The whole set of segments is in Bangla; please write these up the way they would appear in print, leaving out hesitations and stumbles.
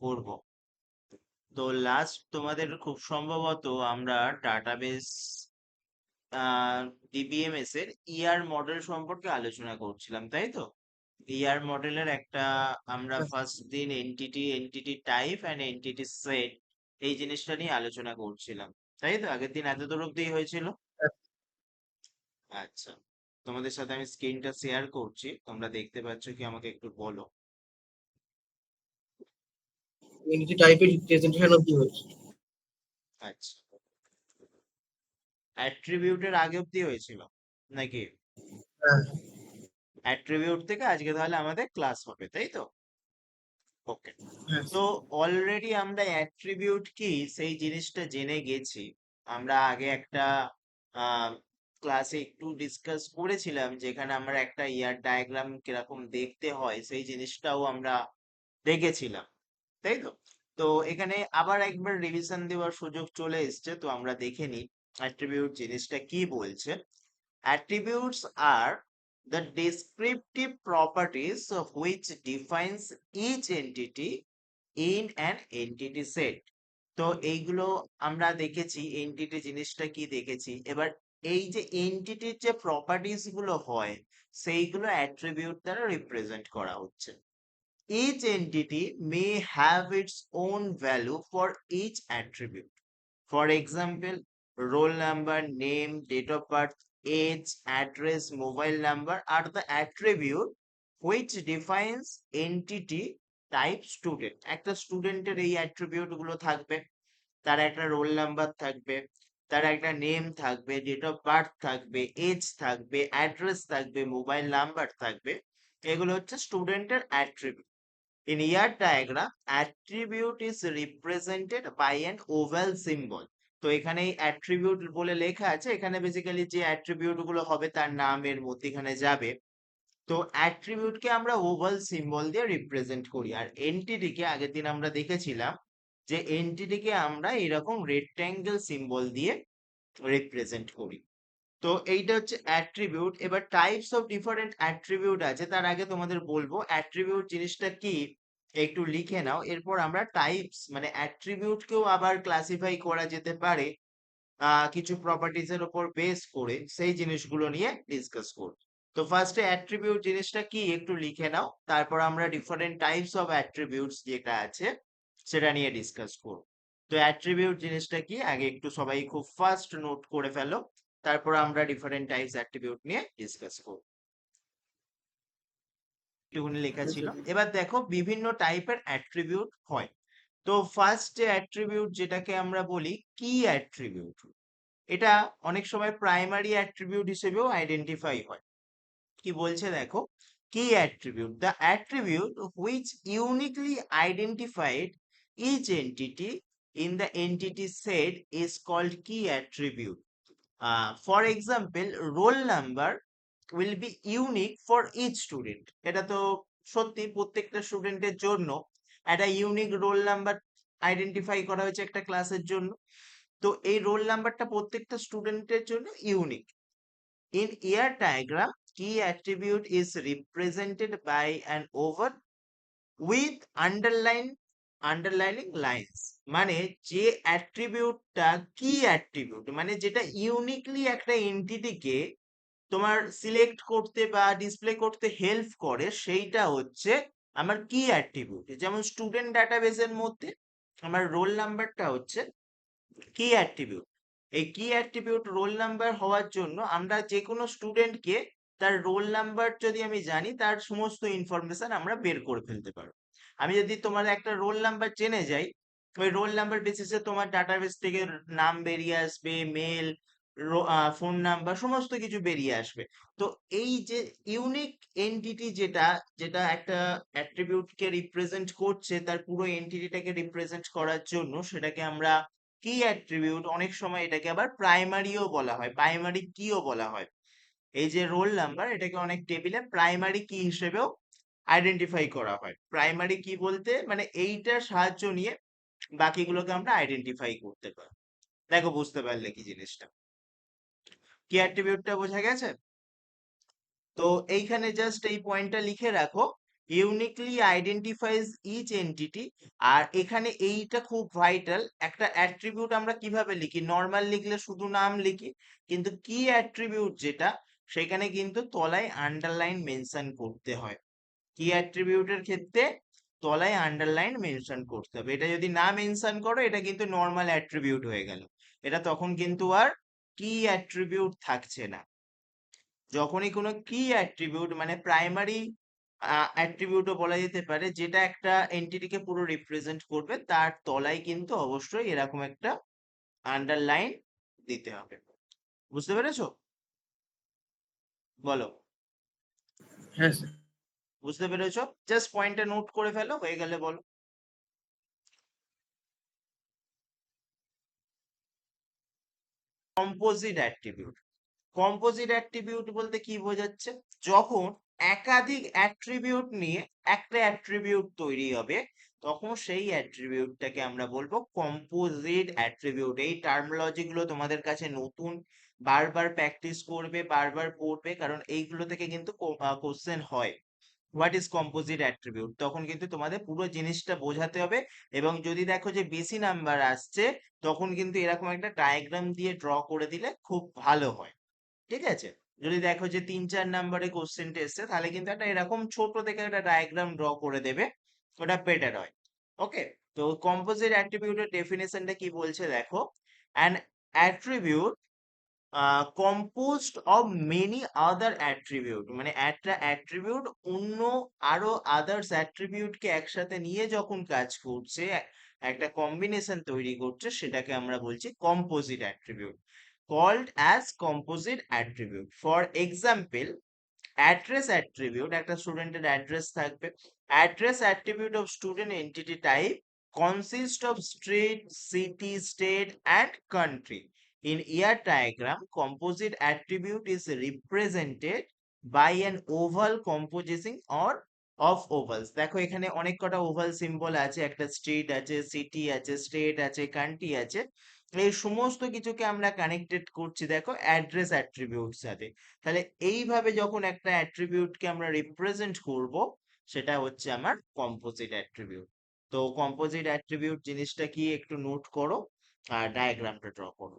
করব। তো লাস্ট তোমাদের খুব সম্ভবত আমরা ডাটাবেস ডিবিএমএস এর ইয়ার মডেল সম্পর্কে আলোচনা করছিলাম, তাই তো? ইয়ার মডেলের একটা আমরা হ্যাঁ, ফার্স্ট দিন entity type and entity set এই জিনিসটা নিয়ে আলোচনা করছিলাম, তাই তো? আগের দিন এত দূর অব্দি হয়েছিল। হ্যাঁ। আচ্ছা, তোমাদের সাথে আমি স্ক্রিনটা শেয়ার করছি, তোমরা দেখতে পাচ্ছ কি আমাকে একটু বলো। ইউনিটি টাইপের প্রেজেন্টেশন অব্দি হয়েছে। আচ্ছা, অ্যাট্রিবিউটের আগে অব্দি হয়েছিল নাকি? হ্যাঁ, অ্যাট্রিবিউট থেকে আজকে তাহলে আমাদের ক্লাস হবে, তাই তো? ওকে। হ্যাঁ, তো অলরেডি আমরা অ্যাট্রিবিউট কি সেই জিনিসটা জেনে গেছি। আমরা আগে একটা ক্লাসে একটু ডিসকাস করেছিলাম, যেখানে আমরা একটা ইয়ার ডায়াগ্রাম কিরকম দেখতে হয় সেই জিনিসটাও আমরা দেখেছিলাম, তাই তো? তো এখানে আবার একবার রিভিশন দেওয়ার সুযোগ চলে এসেছে, তো আমরা দেখে নিই অ্যাট্রিবিউট জিনিসটা কি বলছে। Attributes are the descriptive properties of which defines each entity in an entity set. তো এইগুলো আমরা দেখেছি, এন্টিটি জিনিসটা কি দেখেছি। এবার এই যে এন্টিটির যে প্রপার্টিস গুলো হয় সেইগুলো অ্যাট্রিবিউট দ্বারা রিপ্রেজেন্ট করা হচ্ছে। Each entity may have its own value for each attribute. For example, roll number, name, date of birth, age, address, mobile number are the attribute which defines entity type student. একটা স্টুডেন্টের এই অ্যাট্রিবিউট গুলো থাকবে, তার একটা রোল নাম্বার থাকবে, তার একটা নেম থাকবে, ডেট অফ বার্থ থাকবে, এজ থাকবে, অ্যাড্রেস থাকবে, মোবাইল নাম্বার থাকবে। এগুলো হচ্ছে স্টুডেন্টের attribute. In year diagram, attribute is represented by an oval symbol. তো এখানে অ্যাট্রিবিউট বলে লেখা আছে, এখানে বেসিক্যালি যে অ্যাট্রিবিউট গুলো হবে তার নামের মধ্যেখানে যাবে। তো অ্যাট্রিবিউটকে আমরা ওভাল সিম্বল দিয়ে রিপ্রেজেন্ট করি, আর এন্টিটিকে আগের দিন আমরা দেখেছিলাম যে এন্টিটিকে আমরা এরকম রেক্ট্যাঙ্গেল সিম্বল দিয়ে রিপ্রেজেন্ট করি। তো এইটা হচ্ছে অ্যাট্রিবিউট। এবার টাইপস অফ ডিফারেন্ট অ্যাট্রিবিউট আছে, তার আগে তোমাদের বলবো অ্যাট্রিবিউট জিনিসটা কি একটু লিখে নাও, এরপর আমরা টাইপস মানে অ্যাট্রিবিউটকেও আবার ক্লাসিফাই করা যেতে পারে কিছু প্রপার্টিজ এর উপর বেস করে, সেই জিনিসগুলো নিয়ে ডিসকাস করব। তো ফার্স্টে অ্যাট্রিবিউট জিনিসটা কি একটু লিখে নাও, তারপর আমরা ডিফারেন্ট টাইপস অফ অ্যাট্রিবিউটস যেটা আছে সেটা নিয়ে ডিসকাস করব। তো অ্যাট্রিবিউট জিনিসটা কি আগে একটু সবাই খুব ফাস্ট নোট করে ফেলো, তারপর আমরা ডিফারেন্ট টাইপস অ্যাট্রিবিউট নিয়ে ডিসকাস করব। একটুখানি লেখা ছিল, এবার দেখো বিভিন্ন টাইপের অ্যাট্রিবিউট হয়। তো ফার্স্ট যে অ্যাট্রিবিউট যেটাকে আমরা বলি কি অ্যাট্রিবিউট, এটা অনেক সময় প্রাইমারি অ্যাট্রিবিউট হিসেবেও আইডেন্টিফাই হয়। কি বলছে দেখো, key attribute, the attribute which uniquely identified each entity in the entity set is called key attribute. For example, roll number will be unique for each student. এটা তো সত্যি, প্রত্যেকটা স্টুডেন্টের জন্য একটা ইউনিক রোল নাম্বার আইডেন্টিফাই করা হয়েছে একটা ক্লাসের জন্য। তো এই রোল নাম্বারটা প্রত্যেকটা স্টুডেন্টের জন্য unique. In year diagram, key attribute is represented by an oval with underlining lines. মানে যে অ্যাট্রিবিউটটা কি অ্যাট্রিবিউট মানে যেটা ইউনিকলি একটা এন্টিটিকে তোমার সিলেক্ট করতে বা ডিসপ্লে করতে হেল্প করে, সেইটা হচ্ছে আমার কি অ্যাট্রিবিউট। যেমন স্টুডেন্ট ডাটাবেসের মধ্যে আমার রোল নাম্বারটা হচ্ছে কি অ্যাট্রিবিউট। এই কি অ্যাট্রিবিউট রোল নাম্বার হওয়ার জন্য আমরা যে কোনো স্টুডেন্টকে তার রোল নাম্বার যদি আমি জানি, তার সমস্ত ইনফরমেশন আমরা বের করে ফেলতে পারবো। আমি যদি তোমার একটা রোল নাম্বার জেনে যাই, ওই রোল নাম্বার বেসিসে তোমার ডাটাবেস থেকে নাম বেরিয়ে আসবে, মেল, ফোন নাম্বার সমস্ত কিছু বেরিয়ে আসবে। তো এই যে ইউনিক এন্টিটি যেটা যেটা একটা অ্যাট্রিবিউটকে রিপ্রেজেন্ট করছে, তার পুরো এন্টিটিটাকে রিপ্রেজেন্ট করার জন্য সেটাকে আমরা কি অ্যাট্রিবিউট, অনেক সময় এটাকে আবার প্রাইমারিও বলা হয়, প্রাইমারি কিও বলা হয়। এই যে রোল নাম্বার, এটাকে অনেক টেবিলে প্রাইমারি কি হিসেবেও আইডেন্টিফাই করা হয়। প্রাইমারি কি বলতে মানে এইটার সাহায্য নিয়ে বাকিগুলোকে আমরা আইডেন্টিফাই করতে পারি। দেখো বুঝতে পারলে কি জিনিসটা, কি অ্যাট্রিবিউটটা বোঝা গেছে? তো এইখানে জাস্ট এই পয়েন্টটা লিখে রাখো ইউনিকলি আইডেন্টিফাইজ ইচ এন্টিটি। আর এখানে এইটা খুব ভাইটাল, একটা অ্যাট্রিবিউট আমরা কিভাবে লিখি, নর্মাল লিখলে শুধু নাম লিখি, কিন্তু কি অ্যাট্রিবিউট যেটা, সেখানে কিন্তু তলায় আন্ডারলাইন মেনশন করতে হয়। কি অ্যাট্রিবিউটের ক্ষেত্রে তলায় আন্ডারলাইন মেনশন করতে হবে। এটা যদি না মেনশন করো, এটা কিন্তু নর্মাল অ্যাট্রিবিউট হয়ে গেল, এটা তখন কিন্তু আর কি অ্যাট্রিবিউট থাকছে না। যখনই কোনো কি অ্যাট্রিবিউট মানে প্রাইমারি অ্যাট্রিবিউটও বলা যেতে পারে, যেটা একটা এন্টিটিকে পুরো রিপ্রেজেন্ট করবে, তার তলায় কিন্তু অবশ্যই এরকম একটা আন্ডারলাইন দিতে হবে। বুঝতে পেরেছো? বলো। হ্যাঁ স্যার। বুঝতে পেরেছো? জাস্ট পয়েন্টটা নোট করে ফেলো, হয়ে গেলে বলো। Composite attribute. কম্পোজিট অ্যাট্রিবিউট বলতে কি বোঝাচ্ছে, যখন একাধিক অ্যাট্রিবিউট নিয়ে একটা অ্যাট্রিবিউট তৈরি হবে, তখন সেই অ্যাট্রিবিউটটাকে আমরা বলবো কম্পোজিট অ্যাট্রিবিউট। এই টার্মোলজি গুলো তোমাদের কাছে নতুন, বারবার প্র্যাকটিস করবে, বারবার পড়বে, কারণ এইগুলো থেকে কিন্তু কোশ্চেন হয়। হোয়াট ইজ কম্পোজিট অ্যাট্রিবিউট, তখন কিন্তু তোমাদের পুরো জিনিসটা বোঝাতে হবে। এবং যদি দেখো যে বেশি নাম্বার আসছে, তখন কিন্তু এরকম একটা ডায়াগ্রাম দিয়ে ড্র করে দিলে খুব ভালো হয়। ঠিক আছে? যদি দেখো যে 3-4 নাম্বারে কোশ্চেনটা এসছে, তাহলে কিন্তু একটা এরকম ছোট থেকে একটা ডায়াগ্রাম ড্র করে দেবে, ওটা বেটার হয়। ওকে? তো কম্পোজিট অ্যাট্রিবিউটের ডেফিনেশনটা কি বলছে দেখো, an attribute composed of many other attribute, মানে একটা অ্যাট্রিবিউট অন্য আরো আদার্স অ্যাট্রিবিউটকে একসাথে নিয়ে যখন কাজ করছে, একটা কম্বিনেশন তৈরি করছে, সেটাকে আমরা বলছি composite attribute, called as composite attribute. For example, address attribute, একটা স্টুডেন্টের অ্যাড্রেস থাকবে। Address attribute of student entity type consist of street, city, state and country. In year diagram, composite attribute is represented by an oval composing or of ovals. দেখো এখানে অনেক কটা ওভাল সিম্বল আছে, একটা স্ট্রিট আছে, সিটি আছে, স্টেট আছে, কান্ট্রি আছে। এই সমস্ত কিছুকে আমরা কানেক্টেড করছি দেখো অ্যাড্রেস অ্যাট্রিবিউট সাথে। তাহলে এইভাবে যখন একটা অ্যাট্রিবিউটকে আমরা রিপ্রেজেন্ট করব, সেটা হচ্ছে আমার কম্পোজিট অ্যাট্রিবিউট। তো কম্পোজিট অ্যাট্রিবিউট জিনিসটা কি একটু নোট করো, আর ডায়াগ্রামটা ড্র করো।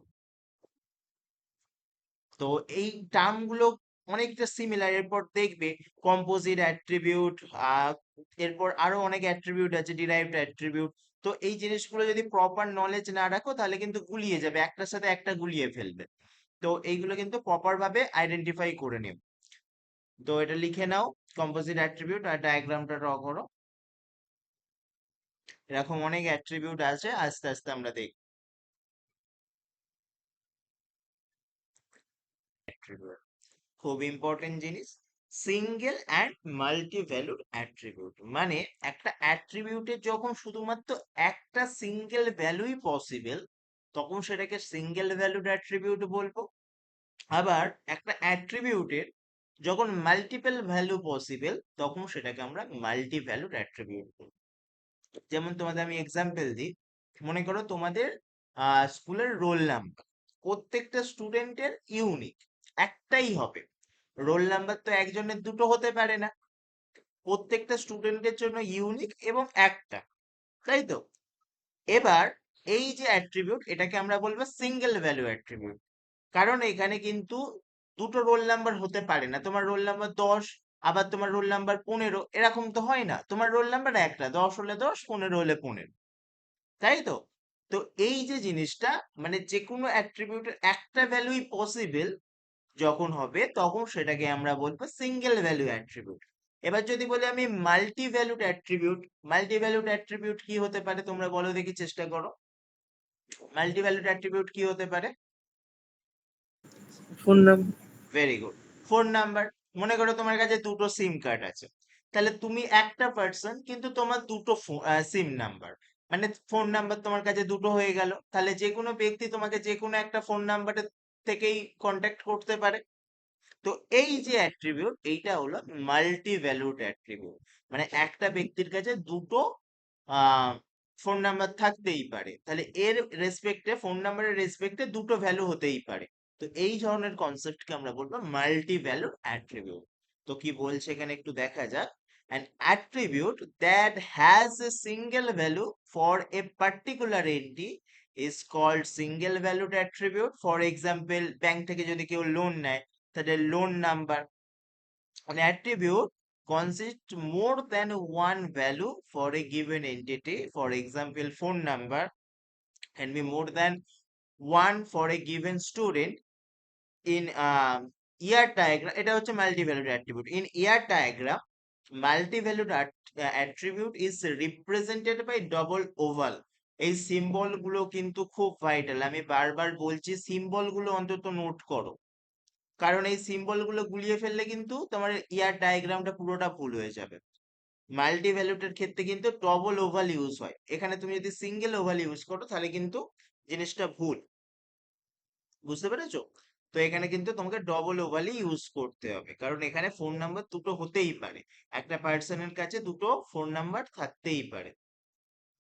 তো এই টার্মগুলো অনেকটা সিমিলার। এরপর দেখবে কম্পোজিট অ্যাট্রিবিউট, এরপর আরো অনেক অ্যাট্রিবিউট আছে, ডিরাইভড অ্যাট্রিবিউট। তো এই জিনিসগুলো যদি প্রপার নলেজ না রাখো, তাহলে কিন্তু গুলিয়ে যাবে, একটার সাথে একটা গুলিয়ে ফেলবে। তো এইগুলো কিন্তু প্রপার ভাবে আইডেন্টিফাই করে নেবে। তো এটা লিখে নাও, কম্পোজিট অ্যাট্রিবিউট, আর ডায়াগ্রামটা ড্র করো। এরকম অনেক অ্যাট্রিবিউট আছে, আস্তে আস্তে আমরা দেখব। অ্যাট্রিবিউট খুব ইম্পর্টেন্ট জিনিস। Single and multi valued attribute, মানে একটা অ্যাট্রিবিউটের যখন শুধুমাত্র একটা সিঙ্গেল ভ্যালুই পসিবল, তখন সেটাকে সিঙ্গেল ভ্যালুড অ্যাট্রিবিউট বলবো। আবার একটা অ্যাট্রিবিউটের যখন মাল্টিপল ভ্যালু পসিবল, তখন সেটাকে আমরা মাল্টি ভ্যালুড অ্যাট্রিবিউট বলবো। যেমন তোমাদের আমি এক্সাম্পল দিই, মনে করো তোমাদের স্কুলের রোল নাম্বার, প্রত্যেকটা স্টুডেন্টের ইউনিক একটাই হবে। রোল নাম্বার তো একজনের দুটো হতে পারে না, প্রত্যেকটা স্টুডেন্টের জন্য ইউনিক এবং একটা, তাই তো? এবার এই যে অ্যাট্রিবিউট, এটাকে আমরা বলবো সিঙ্গেল ভ্যালু অ্যাট্রিবিউট। কারণ এখানে কিন্তু দুটো রোল নাম্বার হতে পারে না, তোমার রোল নাম্বার 10, আবার তোমার রোল নাম্বার 15, এরকম তো হয় না। তোমার রোল নাম্বার একটা, 10 হলে 10, 15 হলে 15, তাই তো? তো এই যে জিনিসটা, মানে যে কোনো অ্যাট্রিবিউটের একটা ভ্যালুই পসিবল যখন হবে, তখন সেটাকে আমরা বলবো সিঙ্গেল ভ্যালু অ্যাট্রিবিউট। এবার যদি বলি আমি multi valued attribute, multi valued attribute কি হতে পারে তোমরা বলো দেখি, চেষ্টা করো। মাল্টি ভ্যালুড অ্যাট্রিবিউট কি হতে পারে? ফোন নাম। Very good, phone number. মনে করো তোমার কাছে দুটো সিম কার্ড আছে, তাহলে তুমি একটা পার্সন, কিন্তু তোমার দুটো সিম নাম্বার, মানে ফোন নাম্বার তোমার কাছে দুটো হয়ে গেল, তাহলে যে কোনো ব্যক্তি তোমাকে যে কোনো একটা ফোন নাম্বারের থেকেই কন্ট্যাক্ট করতে পারে। তো এই যে অ্যাট্রিবিউট, এইটা হলো মাল্টি ভ্যালুড অ্যাট্রিবিউট, মানে একটা ব্যক্তির কাছে দুটো ফোন নাম্বার থাকতেই পারে, তাহলে এর রেসপেক্টে, ফোন নাম্বারের রেসপেক্টে দুটো ভ্যালু হতেই পারে। তো এই ধরনের কনসেপ্টকে আমরা বলবো মাল্টি ভ্যালুড অ্যাট্রিবিউট। তো কি বলছে এখানে একটু দেখা যাক। An attribute that has a single value for a particular entity is called single valued attribute. For example, bank থেকে যদি কেউ লোন নেয় তাহলে loan number. An attribute consists more than one value for a given entity. For example, phone number can be more than one for a given student. In year diagram, এটা হচ্ছে multi-valued attribute. In year diagram, multi-valued attribute is represented by double oval. এই সিম্বল গুলো কিন্তু খুব ভাইটাল, আমি বারবার বলছি সিম্বল গুলো অন্তত নোট করো, কারণ এই সিম্বল গুলো গুলিয়ে ফেললে কিন্তু তোমার ইয়ার ডায়াগ্রামটা পুরোটা ভুল হয়ে যাবে। মাল্টি ভ্যালুটের ক্ষেত্রে কিন্তু ডবল ওভাল ইউজ হয়, এখানে তুমি যদি সিঙ্গেল ওভাল ইউজ করো তাহলে কিন্তু জিনিসটা ভুল, বুঝতে পেরেছো? তো এখানে কিন্তু তোমাকে ডবল ওভালই ইউজ করতে হবে, কারণ এখানে ফোন নাম্বার দুটো হতেই পারে, একটা পার্সনের কাছে দুটো ফোন নাম্বার থাকতেই পারে।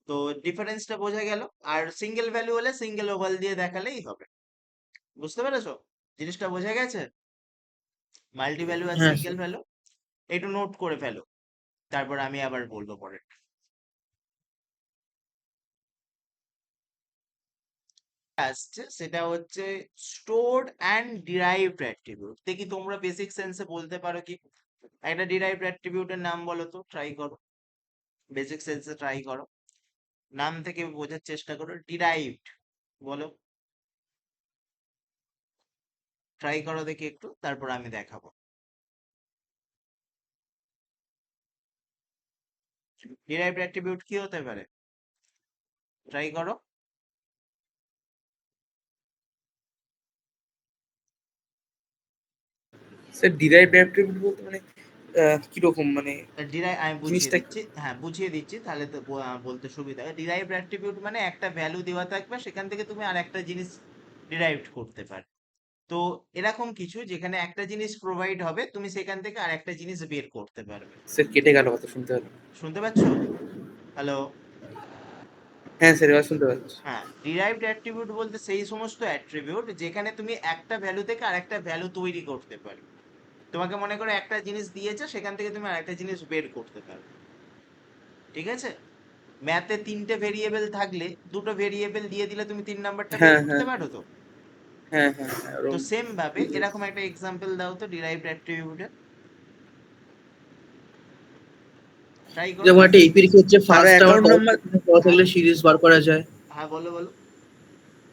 তো ডিফারেন্সটা বোঝা গেল। আর সিঙ্গেল ভ্যালু হলে সিঙ্গেল ওভাল দিয়ে দেখালেই হবে, বুঝতে পেরেছো? জিনিসটা বোঝা গেছে? মাল্টি ভ্যালু আর হ্যাঁ সিঙ্গেল স্যার। ভ্যালু একটু নোট করে ফেলো, তারপর আমি আবার বলবো পরে। আসছে সেটা হচ্ছে স্টোরড অ্যান্ড ডিরাইভড অ্যাট্রিবিউট। দেখি তোমরা বেসিক সেন্সে বলতে পারো কি? একটা ডিরাইভড অ্যাট্রিবিউটের নাম বলো তো, ট্রাই করো, বেসিক সেন্সে ট্রাই করো, নাম থেকে বোঝার চেষ্টা করো। ডিরাইভড বলো, ট্রাই করো দেখি একটু, তারপর আমি দেখাবো। ডিরাইভড অ্যাট্রিবিউট কি হতে পারে? ট্রাই করো। স্যার ডিরাইভড অ্যাট্রিবিউট বলতে মানে কিরকম মানে আমি বুঝিয়ে জিনিসটা দিচ্ছি, হ্যাঁ বুঝিয়ে দিচ্ছি, তাহলে তো বলতে সুবিধা হয়। ডিরাইভড অ্যাট্রিবিউট মানে একটা ভ্যালু দেওয়া থাকবে, সেখান থেকে তুমি আর একটা জিনিস ডিরাইভড করতে পারো। তো এরকম কিছু যেখানে একটা জিনিস প্রোভাইড হবে, তুমি সেখান থেকে আর একটা জিনিস বের করতে পারবে। স্যার কেটে গেল কথা শুনতে পেলাম। শুনতে পাচ্ছ? হ্যালো? হ্যাঁ স্যার এবার শুনতে পাচ্ছি। হ্যাঁ, ডিরাইভড অ্যাট্রিবিউট বলতে সেই সমস্ত অ্যাট্রিবিউট যেখানে তুমি একটা ভ্যালু থেকে আরেকটা ভ্যালু তৈরি করতে পারো। তোমাকে মনে করো একটা জিনিস দিয়েছে, সেখান থেকে তুমি আরেকটা জিনিস বের করতে পারো, ঠিক আছে? ম্যাথে তিনটে ভেরিয়েবল থাকলে দুটো ভেরিয়েবল দিয়ে দিলে তুমি 3 নাম্বারটা বের হ্যাঁ করতে হ্যাঁ পারো তো। হ্যাঁ হ্যাঁ হ্যাঁ তো ওরকম সেম ভাবে বুঝতে এরকম পেরেছি। একটা এক্সাম্পল দাও তো ডিরাইভড অ্যাট্রিবিউটের, ট্রাই করো। যেমন একটা এপির ক্ষেত্রে কারো ফার্স্ট আমার অ্যাকাউন্ট কমন নাম্বার দেওয়া হ্যাঁ, থাকলে সিরিজ বার করা যায়। হ্যাঁ বলো বলো।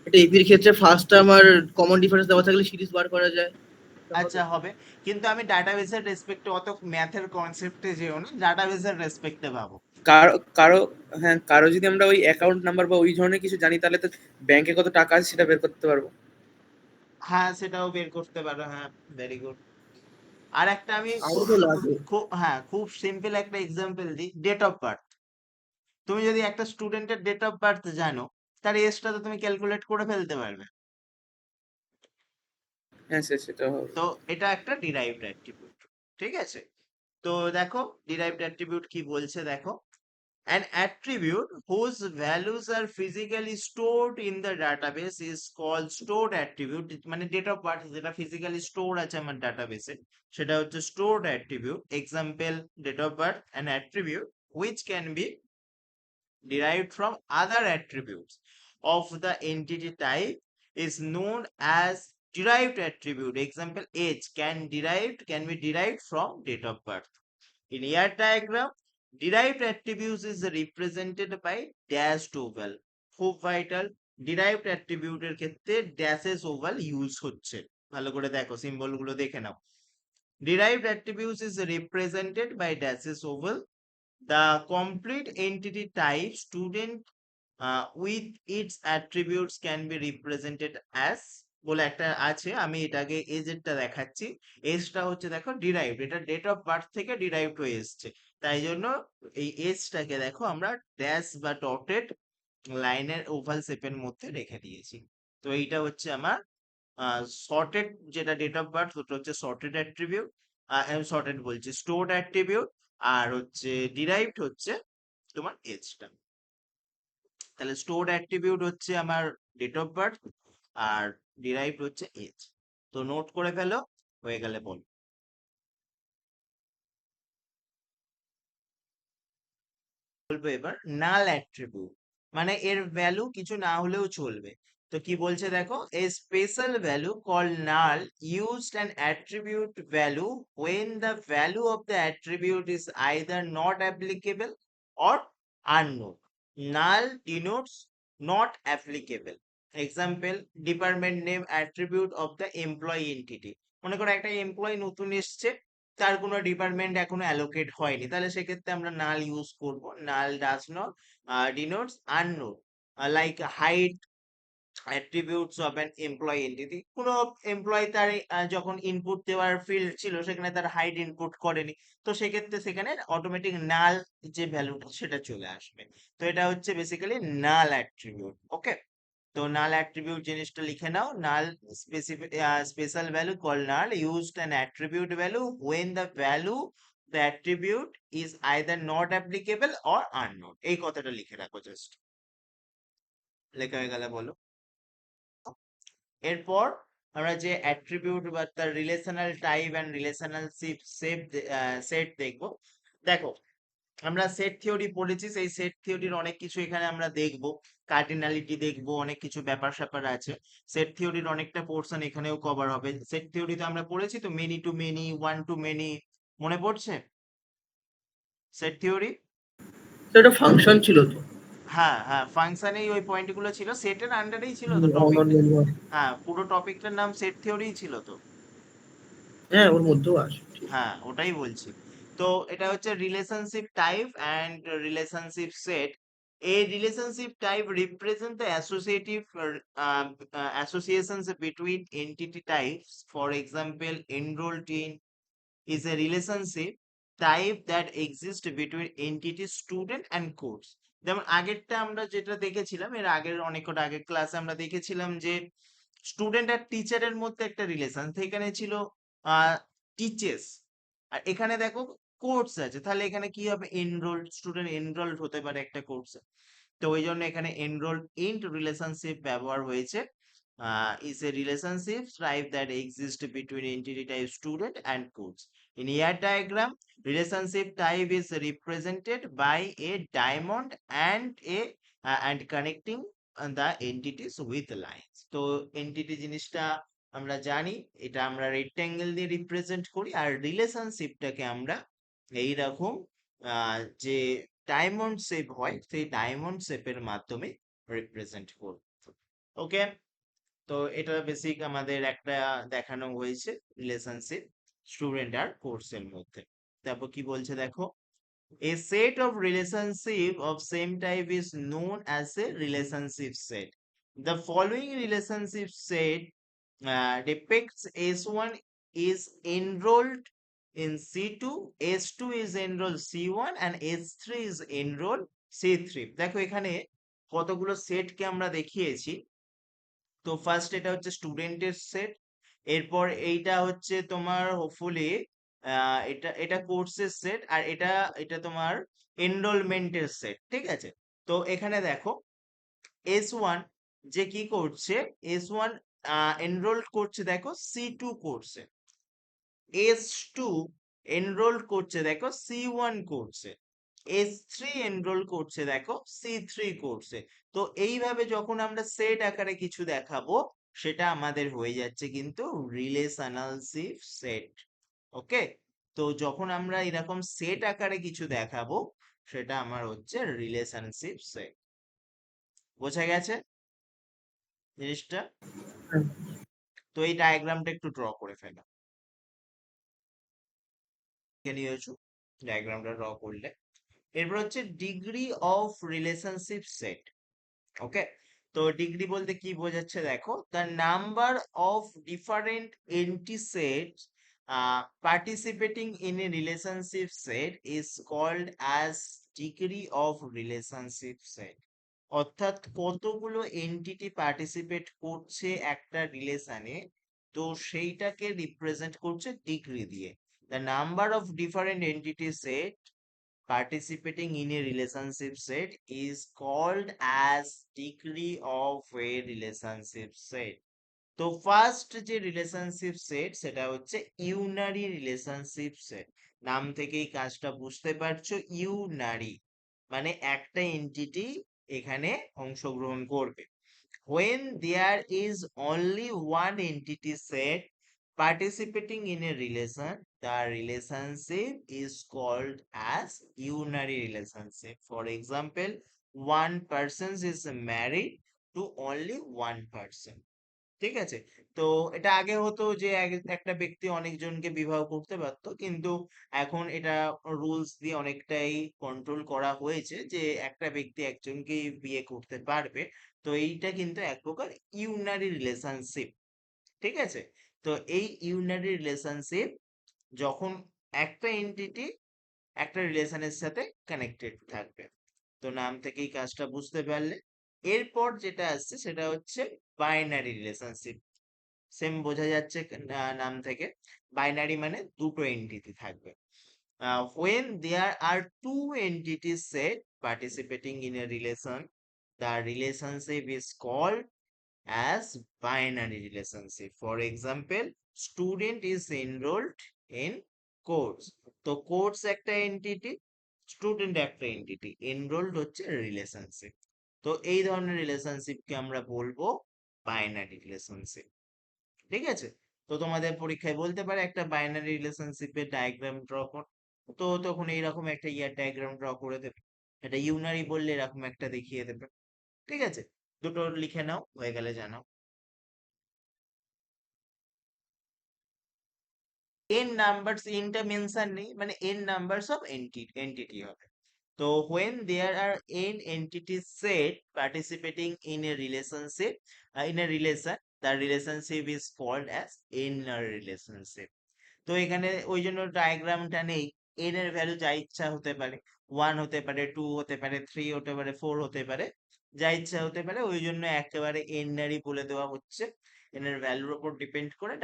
একটা এপির ক্ষেত্রে ফার্স্ট আমার কমন ডিফারেন্স দেওয়া থাকলে সিরিজ বার করা যায়। এটা হবে? আচ্ছা হবে, কিন্তু আমি ডাটাবেসের রেসপেক্টে, অত ম্যাথের কনসেপ্টে যেও না, ডাটাবেসের রেসপেক্টে ভাবো। কারো কারো হ্যাঁ কারো যদি আমরা ওই অ্যাকাউন্ট নাম্বার বা ওই ধরনের কিছু জানি তাহলে তো ব্যাংকে কত টাকা আছে সেটা বের করতে পারবো। হ্যাঁ সেটাও বের করতে পারো, হ্যাঁ, ভেরি গুড। আর একটা আমি আরো তো লাগে। খুব, হ্যাঁ খুব সিম্পল একটা এক্সাম্পল দিই, ডেট অফ বার্থ। তুমি যদি একটা স্টুডেন্টের ডেট অফ বার্থ জানো, তার এজটা তো তুমি ক্যালকুলেট করে ফেলতে পারবে। হ্যাঁ স্যার সেটা হবে। তো এটা একটা ডিরাইভড অ্যাট্রিবিউট, ঠিক আছে? তো দেখো ডিরাইভড অ্যাট্রিবিউট কি বলছে, দেখো। An attribute whose values are physically stored in the database is called stored attribute. মানে ডেট অফ বার্থ যেটা ফিজিক্যালি স্টোর আছে আমার ডাটাবেসে, সেটা হচ্ছে stored attribute. Example, date of birth, an attribute which can be derived from other attributes of the entity type is known as derived attribute. Example, age can be derived from date of birth. In year diagram, derived attributes is represented by dashed oval. খুব ভাইটাল, derived attribute এর ক্ষেত্রে dashes oval ইউজ হচ্ছে, ভালো করে দেখো সিম্বল গুলো দেখে নাও। Derived attributes is represented by dashes oval. The complete entity type student with its attributes can be represented as বলে একটা আছে, আমি এটাকে এজেরটা দেখাচ্ছি। এজটা হচ্ছে দেখো ডিরাইভড, এটা ডেট অফ বার্থ থেকে ডিরাইভড হয়ে এসছে, তাই জন্য এই এজটাকে দেখো আমরা ড্যাশ বা ডটেড লাইনের ওভাল শেপের মধ্যে রেখে দিয়েছি। তো এইটা হচ্ছে আমার সর্টেড, যেটা ডেট অফ বার্থ ওটা হচ্ছে সর্টেড অ্যাট্রিবিউট, সর্টেড বলছি স্টোরড অ্যাট্রিবিউট, আর হচ্ছে ডিরাইভড হচ্ছে তোমার এজটা। তাহলে স্টোরড অ্যাট্রিবিউট হচ্ছে আমার ডেট অফ বার্থ, আর ডিরাইভড হচ্ছে এজ। তো নোট করে ফেলো, হয়ে গেলে বলো। বলবো এবার নাল অ্যাট্রিবিউট, মানে এর ভ্যালু কিছু না হলেও চলবে। তো কি বলছে দেখো, a special value call null used an attribute value when the value of the attribute is either not applicable or unknown. Null denotes not applicable. Example, department name attribute of the employee entity. মনে করো একটা এমপ্লয়ি নতুন এসছে, তার কোনো ডিপার্টমেন্ট এখনো অ্যালোকেট হয়নি, তাহলে সেক্ষেত্রে আমরা নাল ইউজ করব। Null does not denotes unknown, like height attributes of an employee entity. কোনো এমপ্লয়ি তার যখন ইনপুট দেওয়ার ফিল্ড ছিল সেখানে তার হাইট ইনপুট করেনি, তো সেক্ষেত্রে সেখানে অটোমেটিক নাল যে ভ্যালুটা সেটা চলে আসবে। তো এটা হচ্ছে বেসিক্যালি নাল অ্যাট্রিবিউট। ওকে, তো নাল অ্যাট্রিবিউট জিনিসটা লিখে নাও। Null specific special value call null used an attribute value when the value the attribute is either not applicable or unknown. এই কথাটা লিখে রাখো জাস্ট। লেখা হয়ে গেলে বলো। এরপর আমরা যে অ্যাট্রিবিউট বা তার relational type and relational set দেখবো। দেখো, আমরা সেট থিওরি পড়েছি, সেই সেট থিওরির অনেক কিছু এখানে আমরা দেখবো, কার্ডিনালিটি দেখবো, অনেক কিছু ব্যাপার স্যাপার আছে। সেট থিওরির অনেকটা পোর্শন এখানেও কভার হবে। সেট থিওরিতে আমরা পড়েছি তো many to many, one to many, মনে পড়ছে সেট থিওরি? তো এটা ফাংশন ছিল তো। হ্যাঁ হ্যাঁ, ফাংশনেই ওই পয়েন্ট গুলো ছিল, সেটের আন্ডারেই ছিল তো অনর টপিকটা। মেম্বার। হ্যাঁ, পুরো টপিকটার নাম সেট থিওরিই ছিল তো। হ্যাঁ, ওর মধ্যেও আসে, ঠিক। হ্যাঁ, ওটাই বলছি। তো এটা হচ্ছে relationship type and relationship set. A relationship type represent the associations between entity types. For example, enrolled in is a relationship type that exists between entity student and course. যেমন আগেরটা আমরা যেটা দেখেছিলাম, এর আগের অনেক কটা আগের ক্লাসে আমরা দেখেছিলাম যে স্টুডেন্ট আর টিচারের মধ্যে একটা রিলেশন, সেখানে ছিল টিচেস। আর এখানে দেখো কোর্স আছে, তাহলে এখানে কি হবে, এনরোলড স্টুডেন্ট এনরোলড হতে পারে একটা কোর্সে। তো ওই জন্য এখানে এনরোলড ইন রিলেশনশিপ ব্যবহার হয়েছে। is a relationship type that exists between entity type student and course. In ER diagram, relationship type is represented by a diamond and a and connecting the entities with lines. তো entity জিনিসটা আমরা জানি, এটা আমরা রেক্ট্যাঙ্গেল দিয়ে রিপ্রেজেন্ট করি, আর রিলেশনশিপটাকে আমরা এইরকম যে ডায়মন্ড শেপ হয় সেই ডায়মন্ড শেপের মাধ্যমে রিপ্রেজেন্ট করব। ওকে, তো এটা বেসিক আমাদের একটা দেখানো হয়েছে রিলেশনশিপ স্টুডেন্ট আর কোর্সের মধ্যে। তারপর কি বলছে দেখো, a set of relationship of same type is known as a relationship set. The following relationship set depicts S1 is enrolled in C2, S2 is enrolled C1 and S3 is enrolled C3. দেখো এখানে কতগুলো সেটকে আমরা দেখিয়েছি। তো ফার্স্ট এটা হচ্ছে স্টুডেন্টের সেট, এরপর এইটা হচ্ছে তোমার হোপফুলি এটা এটা কোর্সের সেট, আর এটা এটা তোমার এনরোলমেন্টের সেট, ঠিক আছে। তো এখানে দেখো S1 যে কি করছে, S1 এনরোল করছে দেখো C2 কোর্সে, S2 এনরোল করছে দেখো C1 কোর্সে, S3 এনরোল করছে দেখো C3 কোর্সে। তো এইভাবে যখন আমরা সেট আকারে কিছু দেখাবো, সেটা আমাদের হয়ে যাচ্ছে কিন্তু রিলেশনালশিপ সেট। ওকে, তো যখন আমরা এরকম সেট আকারে কিছু দেখাবো, সেটা আমার হচ্ছে রিলেশনশিপ সেট। বোঝা গেছে জিনিসটা? হ্যাঁ। তো এই ডায়াগ্রামটা একটু ড্র করে ফেলো, নিয়েছো ডায়াগ্রামটা ড্র করলে। এরপর হচ্ছে ডিগ্রি অফ রিলেশনশিপ সেট। ওকে, তো ডিগ্রি বলতে কি বোঝাচ্ছে দেখো, the number of different anti set participating in a relationship set is called as degree of relationship set. অর্থাৎ কতগুলো এন্টিটি পার্টিসিপেট করছে একটা রিলেশনে, তো সেইটাকে রিপ্রেজেন্ট করছে ডিগ্রি দিয়ে। The number of different entity set participating in a relationship set is called as degree of a relationship set. তো ফার্স্ট যে রিলেশনশিপ সেট সেটা হচ্ছে ইউনারি রিলেশনশিপ সেট। নাম থেকেই কাজটা বুঝতে পারছো, ইউনারি। মানে একটা এন্টিটি এখানে অংশগ্রহণ করবে। When there is only one entity set participating in a relation, the relationship is called as unary relationship. For example, one person is married to only one person. ঠিক আছে? তো এটা আগে হতো যে একটা ব্যক্তি অনেকজনকে বিবাহ করতে পারতো, কিন্তু এখন এটা রুলস দিয়ে অনেকটাই কন্ট্রোল করা হয়েছে যে একটা ব্যক্তি একজনকেই বিয়ে করতে পারবে। তো এইটা কিন্তু এক প্রকার ইউনারি রিলেশনশিপ। ঠিক আছে? তো এই ইউনারি রিলেশনশিপ যখন একটা এন্টিটি একটা রিলেশনের সাথে কানেক্টেড থাকবে। তো নাম থেকেই কাজটা বুঝতে পারলে। এরপর যেটা আসছে সেটা হচ্ছে বাইনারি রিলেশনশিপ। সেম বোঝা যাচ্ছে নাম থেকে। বাইনারি মানে দুটো এন্টিটি থাকবে। When there are two entities set participating in a relation, the relationship is called as binary relationship. For example, student is enrolled in course. তো কোর্স একটা এন্টিটি, স্টুডেন্ট একটা এন্টিটি, এনরোলড হচ্ছে রিলেশনশিপ। তো এই ধরনের রিলেশনশিপকে আমরা বলবো বাইনারি রিলেশনশিপ। ঠিক আছে? তো তোমাদের পরীক্ষায় বলতে পারে একটা বাইনারি রিলেশনশিপের ডায়াগ্রাম ড্র কর। তো তখন এইরকম একটা ডায়াগ্রাম ড্র করে দেবে। এটা ইউনারি বললে এরকম একটা দেখিয়ে দেবে। ঠিক আছে? দুটো লিখে নাও, হয়ে গেলে জানাও। n নাম্বারস, ইনটা মেনশন নেই, মানে n নাম্বারস অফ এন্টিটি হবে। তো when there are n entities set participating in a relationship, in a relation, the relationship is called as inner relationship. তো এখানে ওই জন্য ডায়াগ্রামটা নেই। এন এর ভ্যালু যা ইচ্ছা হতে পারে, 1 হতে পারে, 2 হতে পারে, 3 হতে পারে, 4 হতে পারে, যা ইচ্ছা হতে পারে। ওই জন্য একেবারে এনারি বলে দেওয়া হচ্ছে। এন এর ভ্যালুর উপর ডিপেন্ড করে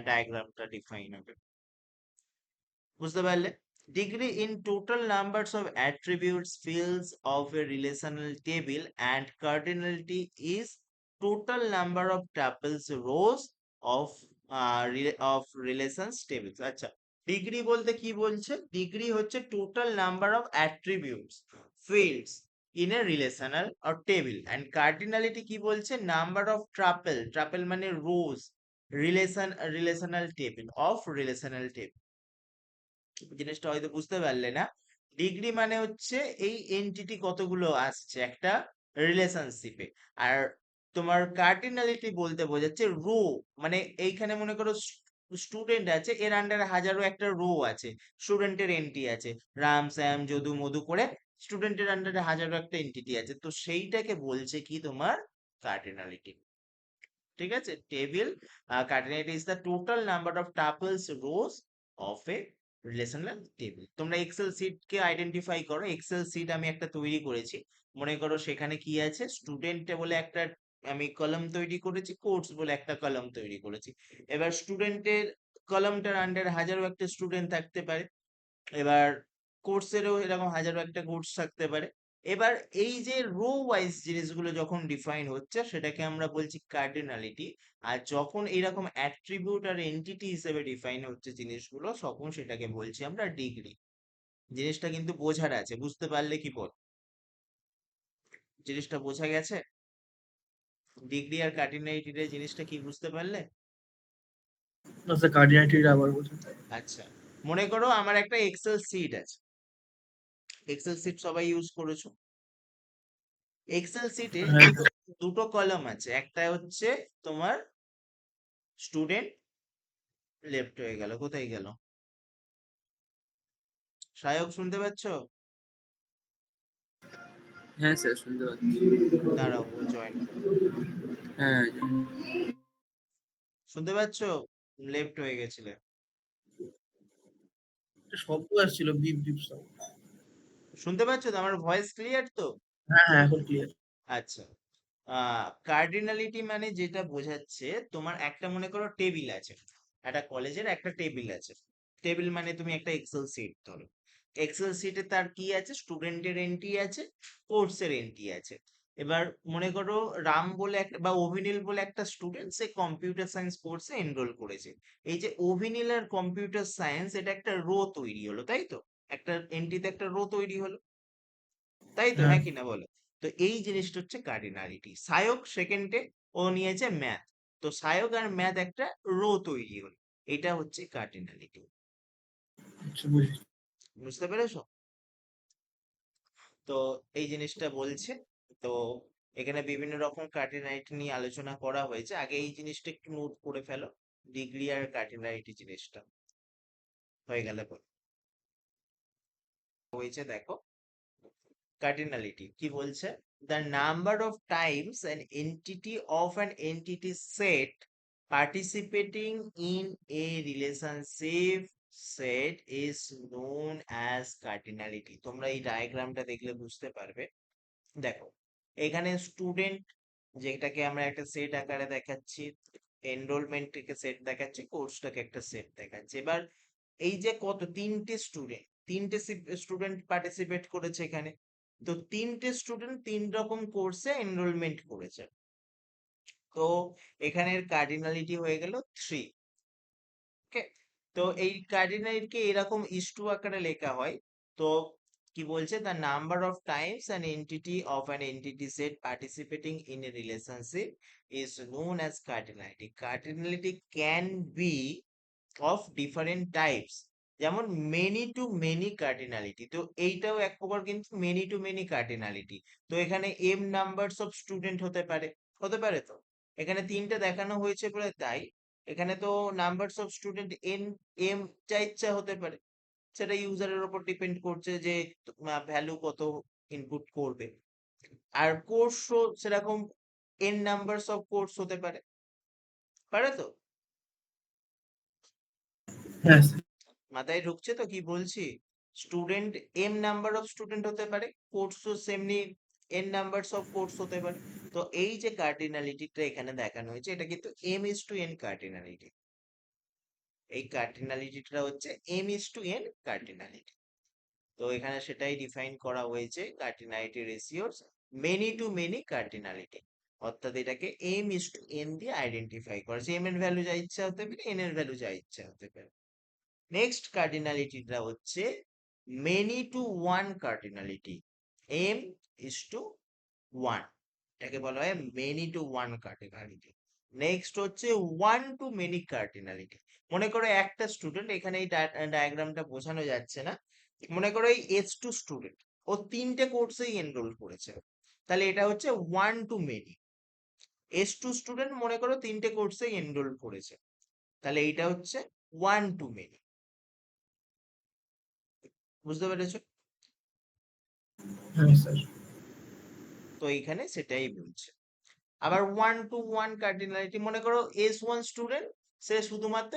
ডায়াগ্রামটা ডিফাইন হবে। বুঝতে পারলে? Degree in total numbers of attributes fields of a relational table and cardinality is total number of tuples rows of of relations tables. আচ্ছা, ডিগ্রি বলতে কি বলছে? ডিগ্রি হচ্ছে total number of attributes fields in a relational or table, and cardinality কি বলছে? নাম্বার অফ ট্রাপেল মানে rows, relational table of relational table. জিনিসটা হয়তো বুঝতে পারলে না। ডিগ্রি মানে হচ্ছে এই এন্টিটি কতগুলো আসছে একটা রিলেশনশিপে। আর তোমার কার্ডিনালিটি বলতে বোঝাচ্ছে রো, মানে এইখানে মনে করো স্টুডেন্ট আছে, এর আন্ডারে হাজারো একটা রো আছে, স্টুডেন্টের এন্ট্রি আছে, রাম শ্যাম যদু মধু করে স্টুডেন্টের আন্ডারে হাজারো একটা এন্টিটি আছে। তো সেইটাকে বলছে কি তোমার কার্ডিনালিটি। ঠিক আছে? Table cardinality is the total number of tuples rows of a relational table. তোমরা এক্সেল শিট কে আইডেন্টিফাই করো। এক্সেল শিট আমি একটা তৈরি করেছি। মনে করো সেখানে কি আছে, স্টুডেন্ট বলে একটা আমি কলাম তৈরি করেছি, কোর্স বলে একটা কলাম তৈরি করেছি। এবার স্টুডেন্টের কলামটার আন্ডারে হাজারো একটা স্টুডেন্ট থাকতে পারে। এবার কোর্সেরও এরকম হাজারো একটা কোর্স থাকতে পারে। এবার এই যে রো ওয়াইজ জিনিসগুলো যখন ডিফাইন হচ্ছে সেটাকে আমরা বলছি কার্ডিনালিটি। আর যখন এরকম অ্যাট্রিবিউট আর এন্টিটি হিসেবে ডিফাইন হচ্ছে জিনিসগুলো, তখন সেটাকে বলছি আমরা ডিগ্রি। জিনিসটা কিন্তু বোঝার আছে, বুঝতে পারলে কি বল? জিনিসটা বোঝা গেছে? ডিগ্রি আর কার্ডিনালিটির জিনিসটা কি বুঝতে পারলে? আচ্ছা, কার্ডিনালিটিটা আবার বলুন। আচ্ছা, মনে করো আমার একটা এক্সেল শিট আছে। এক্সেল শিট সবাই ইউজ করেছো। এক্সেল শিটে হ্যাঁ, দুটো কলাম আছে, একটা হচ্ছে তোমার স্টুডেন্ট, লেফট হয়ে গেল, কোথায় গেল? সহায়ক শুনতে পাচ্ছ? হ্যাঁ স্যার, শুনতে পাচ্ছি। দাঁড়াও, ও জয়েন করো। হ্যাঁ, শুনতে পাচ্ছ? লেফট হয়ে গেছিলে। একটা শব্দ আসছিল, বিপ বিপ সাউন্ড। শুনতে পাচ্ছ তো? আমার ভয়েস ক্লিয়ার তো? হ্যাঁ হ্যাঁ, এখন ক্লিয়ার। আচ্ছা, কার্ডিনালিটি মানে যেটা বোঝাচ্ছে, তোমার একটা মনে করো টেবিল আছে, একটা কলেজের একটা টেবিল আছে। টেবিল মানে তুমি একটা এক্সেল শিট ধরো। এক্সেল শিটে তার কি আছে? স্টুডেন্টের এন্ট্রি আছে, কোর্সের এন্ট্রি আছে। এবার মনে করো রাম বলে একটা বা অভিনীল বলে একটা স্টুডেন্ট, সে কম্পিউটার সায়েন্স কোর্সে এনরোল করেছে। এই যে অভিনীল আর কম্পিউটার সায়েন্স, এটা একটা রো তৈরি হলো, তাই তো? একটা এন্ট্রিতে একটা রো তৈরি হলো। তাই তো, হ্যাঁ। হ্যাঁ কি না বলো? তো এই জিনিসটা হচ্ছে কার্ডিনালিটি। সায়ক সেকেন্ডে ও নিয়েছে ম্যাথ, তো সায়ক আর ম্যাথ একটা রো তৈরি হলো, এটা হচ্ছে কার্ডিনালিটি। আচ্ছা, বুঝেছি। বুঝতে পেরেছো? তো এই জিনিসটা বলছে। তো এখানে বিভিন্ন রকম কার্ডিনালিটি নিয়ে আলোচনা করা হয়েছে, আগে এই জিনিসটা একটু নোট করে ফেলো, ডিগ্রি আর কার্ডিনালিটি জিনিসটা হয়ে গেলে পরে হয়েছে। দেখো cardinality কি বলছে, the number of times an entity of an entity set participating in a relationship set is known as cardinality। তোমরা এই ডায়াগ্রামটা দেখলে বুঝতে পারবে। দেখো এখানে স্টুডেন্ট, যেটাকে আমরা একটা সেট আকারে দেখাচ্ছি, এনরোলমেন্টকে সেট দেখাচ্ছি, কোর্সটাকে একটা সেট দেখাচ্ছি। এবার এই যে কত তিনটে স্টুডেন্ট, তিনটে স্টুডেন্ট পার্টিসিপেট করেছে এখানে, তো তিনটে স্টুডেন্ট তিন রকম কোর্সে এনরোলমেন্ট করেছে, তো এখানের কার্ডিনালিটি হয়ে গেল 3। ওকে, তো এই কার্ডিনালিটিকে এরকম ইস্টু আকারে লেখা হয়। তো কি বলছে, the number of Times an entity of an entity set participating in a relationship is known as cardinality. Cardinality can be of different types, যেমন মেনি টু মেনি কার্ডিনালিটি, তো এইটাও এক প্রকার কিন্তু মেনি টু মেনি কার্ডিনালিটি। তো এখানে এম নাম্বারস অফ স্টুডেন্ট হতে পারে, হতে পারে তো, এখানে তিনটে দেখানো হয়েছে বলে তাই এখানে তো numbers of student N M যা ইচ্ছা হতে পারে, সেটা ইউজারের উপর ডিপেন্ড করছে যে ভ্যালু কত ইনপুট করবে। আর কোর্সও সেরকম এন নাম্বারস অফ কোর্স হতে পারে, পারে তো? হ্যাঁ। মাথায় ঢুকছে তো কি বলছি? Student M number of student হতে পারে, কোর্সও সেমনি এন নাম্বারস অফ কোর্স হতে পারে। তো এই যে কার্ডিনালিটিটা এখানে দেখানো হয়েছে, এটা কিন্তু M is to N cardinality. এই কার্ডিনালিটিটা হচ্ছে M is to N cardinality. তো এখানে সেটাই ডিফাইন করা হয়েছে, cardinality ratios many to many cardinality, অর্থাৎ এটাকে এম ইজ টু এন দিয়ে আইডেন্টিফাই করা, এম এর ভ্যালু যা ইচ্ছা হতে পারে, এন এর ভ্যালু যা ইচ্ছা হতে পারে। নেক্সট কার্ডিনালিটিটা হচ্ছে many to one cardinality, M is to one, এটাকে বলা হয় many to one cardinality. Next হচ্ছে ওয়ান টু মেনি কার্ডিনালিটি। মনে করো একটা স্টুডেন্ট, এখানে এই ডায়াগ্রামটা বোঝানো যাচ্ছে না, মনে করো এই এস টু স্টুডেন্ট, ও তিনটে কোর্সেই এনরোল করেছে, তাহলে এটা হচ্ছে one to many. S to student মনে করো তিনটে কোর্সেই এনরোল করেছে, তাহলে এইটা হচ্ছে ওয়ান টু মেনি। বুঝতে পেরেছো? হ্যাঁ স্যার। তো এইখানে সেটাই বলছে। আবার ওয়ান টু ওয়ান কার্ডিনালিটি, মনে করো এস ওয়ান স্টুডেন্ট, সে শুধুমাত্র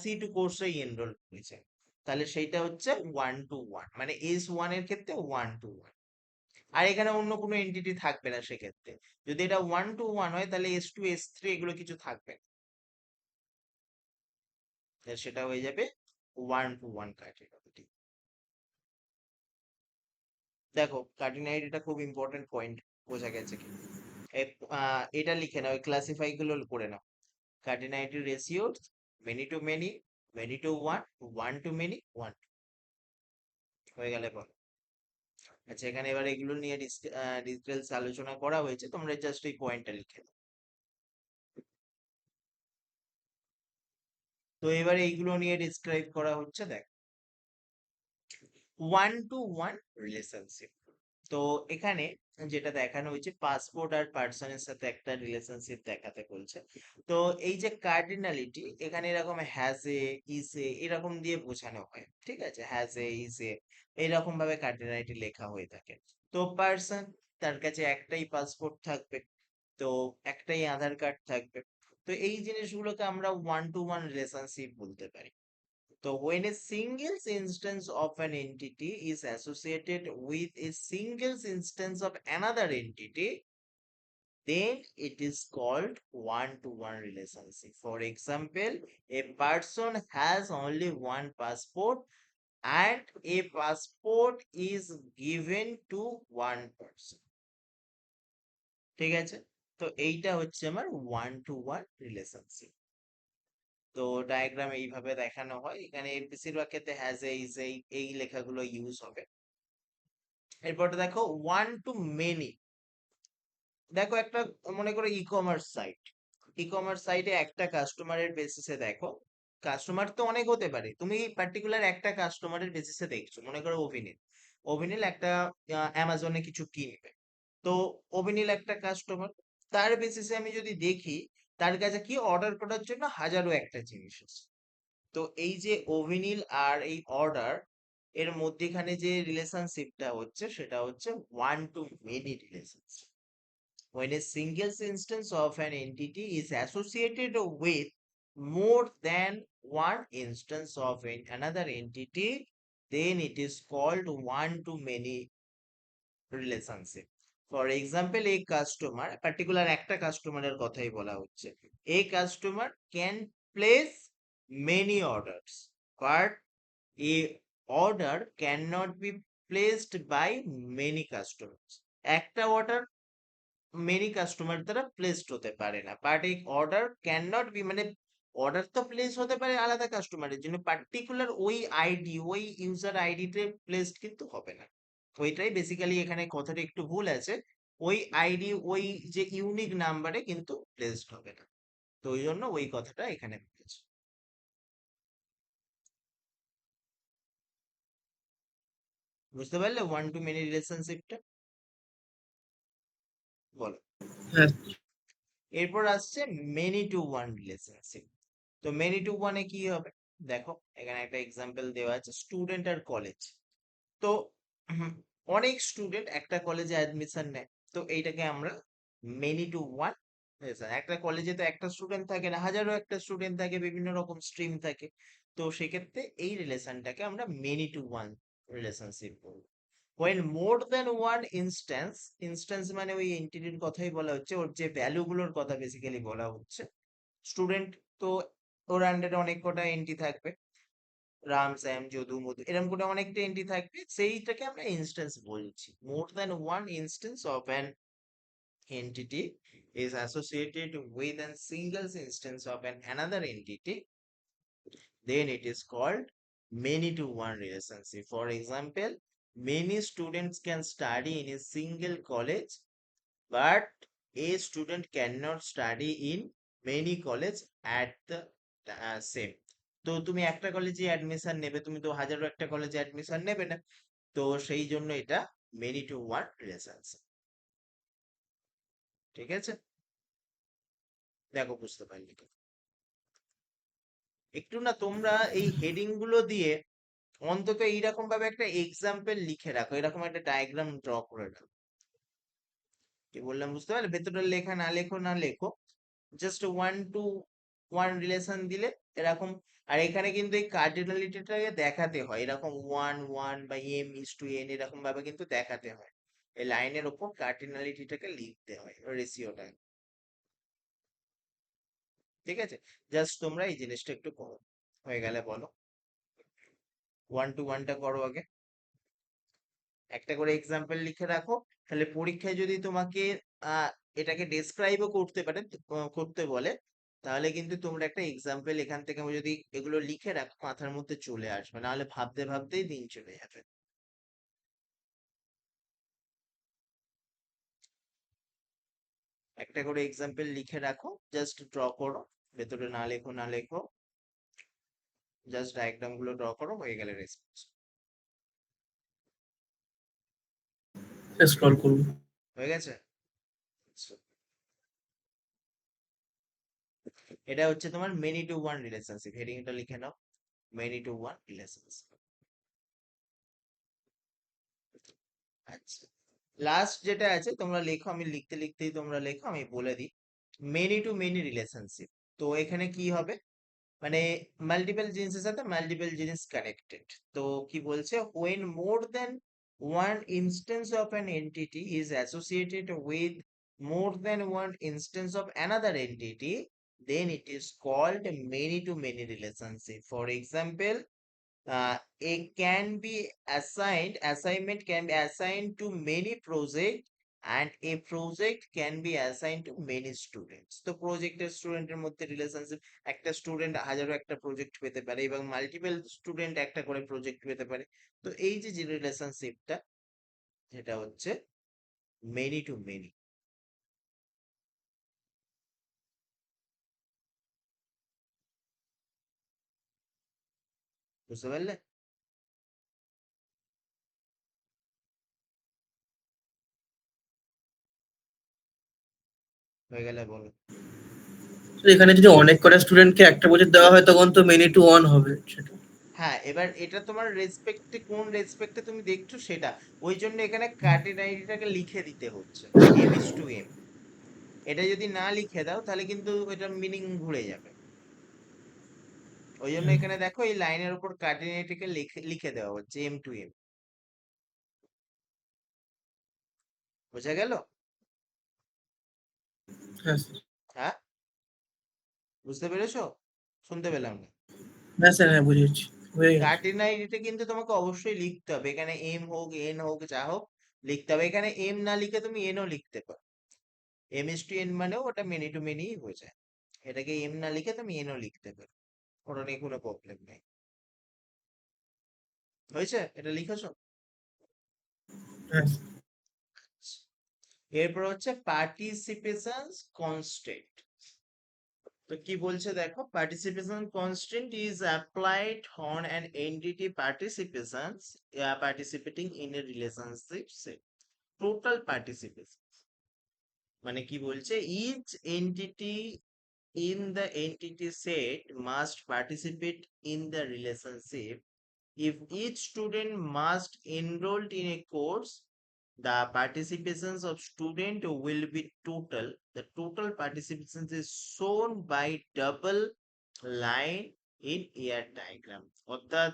সি টু কোর্সেই এনরোল করেছে, তাহলে সেইটা হচ্ছে ওয়ান টু ওয়ান, মানে এস ওয়ান এর ক্ষেত্রে ওয়ান টু ওয়ান। আর এখানে অন্য কোনো এন্টিটি থাকবে না সেক্ষেত্রে, যদি এটা ওয়ান টু ওয়ান হয় তাহলে এস টু এস থ্রি এগুলো কিছু থাকবে না, তাহলে সেটা হয়ে যাবে ওয়ান টু ওয়ান কার্ডিনালিটি। দেখো কার্ডিনালিটিটা খুব ইম্পর্টেন্ট পয়েন্ট, বোঝা গেছে কি? এটা লিখে নাও, ক্লাসিফাই গুলো করে নাও। Cardinality ratios many to many, many to one to many, one হয়ে গেলে বলো। আচ্ছা এখানে এবার এগুলো নিয়ে ডিটেলস আলোচনা করা হয়েছে, তোমরা জাস্ট এই পয়েন্টটা লিখে দাও। তো এবার এইগুলো নিয়ে ডিসক্রাইব করা হচ্ছে, দেখ ওয়ান টু ওয়ান রিলেশনশিপ। তো এখানে যেটা দেখানো হয়েছে, পাসপোর্ট আর পার্সনের সাথে একটা রিলেশনশিপ দেখাতে বলছে। তো এই যে কার্ডিনালিটি এখানে এরকম হ্যাজ এ, ইজ এ এরকম দিয়ে বোঝানো হয়, ঠিক আছে, হ্যাজ এ, ইজ এ এইরকম ভাবে কার্ডিনালিটি লেখা হয়ে থাকে। তো পার্সন, তার কাছে একটাই পাসপোর্ট থাকবে, তো একটাই আধার কার্ড থাকবে, তো এই জিনিসগুলোকে আমরা ওয়ান টু ওয়ান রিলেশনশিপ বলতে পারি। So when a single instance of an entity is associated with a single instance of another entity, then it is called one-to-one relationship. For example, a person has only one passport and a passport is given to one person. ঠিক আছে? তো এইটা হচ্ছে আমার ওয়ান টু ওয়ান রিলেশনশিপ। তো ডায়াগ্রাম এইভাবে দেখানো হয়, এখানে বেশিরভাগ ক্ষেত্রে হ্যাজ এ, ইজ এ এই লেখাগুলো ইউজ হবে। এরপর দেখো ওয়ান টু মেনি। দেখো একটা, মনে করো e commerce site, e commerce সাইটে একটা কাস্টমারের বেসিসে দেখো, কাস্টমার তো অনেক হতে পারে, তুমি পার্টিকুলার একটা কাস্টমারের বেসিসে দেখছো, মনে করো অভিনীল, অভিনীল একটা অ্যামাজনে কিছু কিনবে, তো অভিনীল একটা কাস্টমার, তার বেসিসে আমি যদি দেখি তার কাছে কি অর্ডার করার জন্য হাজারো একটা জিনিস আছে। তো এই যে অভিনীল আর এই অর্ডার এর মধ্যেখানে যে রিলেশনশিপটা হচ্ছে সেটা হচ্ছে one to many relationship. When a single instance of an entity is associated with more than one instance of another entity, then it is called one to many relationship. For example, a customer, particular একটা কাস্টমারের কথাই বলা হচ্ছে, a customer can place many orders, but a order cannot be placed by many customers. একটা অর্ডার মেনি কাস্টমার দ্বারা প্লেসড হতে পারে না, বাট এই অর্ডার ক্যান নট বি, মানে অর্ডার তো প্লেস হতে পারে আলাদা কাস্টমারের জন্য, পার্টিকুলার ওই আইডি, ওই ইউজার আইডিতে প্লেসড কিন্তু হবে না। ওইটাই বেসিক্যালি এখানে কথাটা একটু ভুল আছে, ওই আইডি ওই যে ইউনিক নাম্বারে কিন্তু প্লেসড হবে না, তো ওই জন্য ওই কথাটা এখানে বলেছে। বুঝতে পারলে ওয়ান টু মেনি রিলেশনশিপটা? বলো। হ্যাঁ। এরপর আসছে মেনি টু ওয়ান রিলেশনশিপ। তো মেনি টু ওয়ানে কি হবে, দেখো এখানে একটা এক্সাম্পল দেওয়া আছে, স্টুডেন্ট আর কলেজ। তো উম, অনেক স্টুডেন্ট একটা কলেজে অ্যাডমিশন নেয়, তো এইটাকে আমরা মেনি টু ওয়ান রিলেশন। একটা কলেজে তো একটা স্টুডেন্ট থাকে না, হাজারো একটা স্টুডেন্ট থাকে, বিভিন্ন রকম স্ট্রিম থাকে, তো সেক্ষেত্রে এই রিলেশনটাকে আমরা মেনি টু ওয়ান রিলেশনশিপ বলবো। when more than one instance, instance মানে ওই এন্টিটির কথাই বলা হচ্ছে, ওর যে ভ্যালু গুলোর কথা বেসিক্যালি বলা হচ্ছে। স্টুডেন্ট তো ওর আন্ডারে অনেক কটা এন্ট্রি থাকবে, রাম শ্যাম যদু মধু এরকম করে অনেকটা এন্ট্রি থাকবে, সেইটাকে আমরা ইনস্ট্যান্স বলছি। More than one instance of an entity is associated with a single instance of an another entity, then it is called many to one relationship. For example, many students can study in a single college, but a student cannot study in many college at the same. তো তুমি একটা কলেজে অ্যাডমিশন নেবে, তুমি তো হাজারো একটা কলেজে অ্যাডমিশন নেবে না, তো সেই জন্য এটা মেনি টু ওয়ান রিলেশনশিপ। ঠিক আছে, দেখো বুঝতে পারলে কি? একটু না তোমরা এই হেডিং গুলো দিয়ে অন্তত এইরকম ভাবে একটা এক্সাম্পল লিখে রাখো, এরকম একটা ডায়াগ্রাম ড্র করে রাখো। কি বললাম বুঝতে পারলে? ভেতরে লেখা না লেখো না লেখো, just one to one relation দিলে এরকম। আর এখানে কিন্তু এই কার্ডিনালিটিটাকে দেখাতে হয়, এরকম ওয়ান ওয়ান বা এম ইস টু এন এরকম ভাবে কিন্তু দেখাতে হয়, এই লাইনের ওপর কার্ডিনালিটিটাকে লিখতে হয়, রেশিওটা। ঠিক আছে, জাস্ট তোমরা এই জিনিসটা একটু করো, হয়ে গেলে বলো। ওয়ান টু ওয়ানটা করো আগে, একটা করে এক্সাম্পল লিখে রাখো, তাহলে পরীক্ষায় যদি তোমাকে আহ এটাকে ডেসক্রাইবও করতে পারে, করতে বলে, তাহলে কিন্তু তোমরা একটা এক্সাম্পল এখান থেকে যদি এগুলো লিখে রাখো মাথার মধ্যে চলে আসবে, নাহলে ভাবতে ভাবতেই দিন চলে যাবে। একটা করে এক্সাম্পল লিখে রাখো, জাস্ট ড্র করো, ভেতরে না লেখো না লেখো, জাস্ট ডায়াগ্রাম গুলো ড্র করো, হয়ে গেলে রেসপন্স। স্ক্রল করবো। হয়ে গেছে? এটা হচ্ছে তোমার মেনি টু ওয়ান রিলেশনশিপ, হেডিংটা লিখে নাও, মেনি টু ওয়ান রিলেশনশিপ। আচ্ছা, লাস্ট যেটা আছে তোমরা লেখো, আমি লিখতে লিখতেই তোমরা লেখো, আমি বলে দিই। মেনি টু মেনি রিলেশনশিপ, তো এখানে কি হবে, মানে মাল্টিপল জিনিসের সাথে মাল্টিপল জিনিস কানেক্টেড। তো কি বলছে, when more than one instance of an entity is associated with more than one instance of another entity, then it is called many to many relationship. For example, it can be assignment can be assigned to many project, and a project can be assigned to many students. তো প্রজেক্টের স্টুডেন্টের মধ্যে রিলেশনশিপ, একটা স্টুডেন্ট হাজারো একটা প্রজেক্ট পেতে পারে এবং মাল্টিপল স্টুডেন্ট একটা করে প্রজেক্ট পেতে পারে। তো এই যে রিলেশনশিপটা, সেটা হচ্ছে মেনি টু মেনি। বুঝতে পারলে? হয়ে গেলে বলো। তো এখানে যদি অনেক কটা স্টুডেন্টকে একটা প্রজেক্ট দেওয়া হয় তখন তো মেনি টু ওয়ান হবে সেটা। হ্যাঁ, এবার এটা তোমার রেসপেক্টে, কোন রেসপেক্টে তুমি দেখছো সেটা। ওই জন্য এখানে কার্ডিনালিটিটাকে লিখে দিতে হচ্ছে, এম ইস টু এম। এটা যদি না লিখে দাও তাহলে কিন্তু এটার মিনিং ঘুরে যাবে। ওই জন্য হুম, এখানে দেখো এই লাইনের উপর কার্ডিনালিটিকে লিখে লিখে দেওয়া হচ্ছে এম টু এম। বোঝা গেল? হ্যাঁ স্যার। হ্যাঁ, বুঝতে পেরেছো? শুনতে পেলাম না। হ্যাঁ স্যার, হ্যাঁ বুঝেছি, হয়ে গেছে। কার্ডিনালিটি কিন্তু তোমাকে অবশ্যই লিখতে হবে, এখানে এম হোক এন হোক যা হোক লিখতে হবে। এখানে এম না লিখে তুমি এনও লিখতে পারো, এম এস টু এন মানেও ওটা মেনি টু মেনি হয়ে যায়। এটাকে এম না লিখে তুমি এনও লিখতে পারো, ওটা নিয়ে কোনো প্রবলেম নেই। হয়েছে? এটা লিখেছো? হ্যাঁ এরপর হচ্ছে পার্টিসিপেশন কনস্ট্যান্ট। তো কি বলছে দেখো, participation constant is applied on an entity participating in a relationship set. Total participation মানে কি বলছে, each entity in the entity set must participate in the relationship. If each student must enrolled in a course, the participations of student will be total. The total participations is shown by double line in ear diagram. অর্থাৎ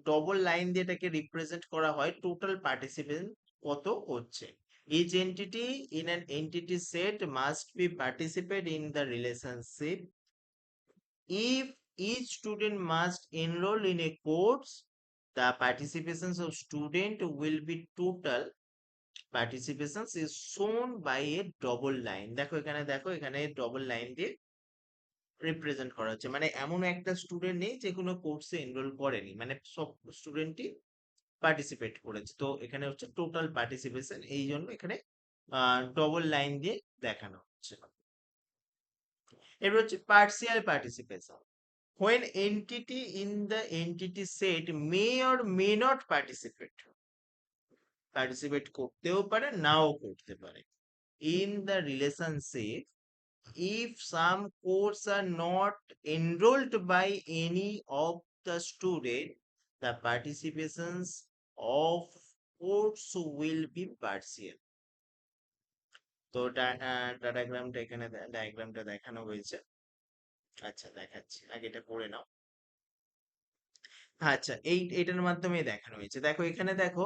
ডবল লাইন দিয়ে এটাকে রিপ্রেজেন্ট করা হয় টোটাল পার্টিসিপেন্ট কত হচ্ছে। Each entity in an entity set must be participate in the relationship. If each student must enroll in a course, the participations of student will be total. Participations is shown by a double line. দেখো এখানে, দেখো এখানে ডবল লাইন দিয়ে রিপ্রেজেন্ট করা হচ্ছে, মানে এমন একটা স্টুডেন্ট নেই যে কোনো কোর্সে এনরোল করেনি, মানে সব স্টুডেন্টই পার্টিসিপেট করেছে। তো এখানে হচ্ছে টোটাল পার্টিসিপেশন, এই জন্য এখানে ডবল লাইন দিয়ে দেখানো হচ্ছে। এবার হচ্ছে partial participation. When entity in the entity set may or may not participate, participate করতেও পারে নাও করতে পারে। In the relationship, if some course are not enrolled by any of the student, the participations of course will be partial. তো ডায়াগ্রামটা এখানে, ডায়াগ্রামটা দেখানো হয়েছে। আচ্ছা দেখাচ্ছি, আগে এটা পড়ে নাও। আচ্ছা, এইটার মাধ্যমে দেখানো হয়েছে। দেখো এখানে দেখো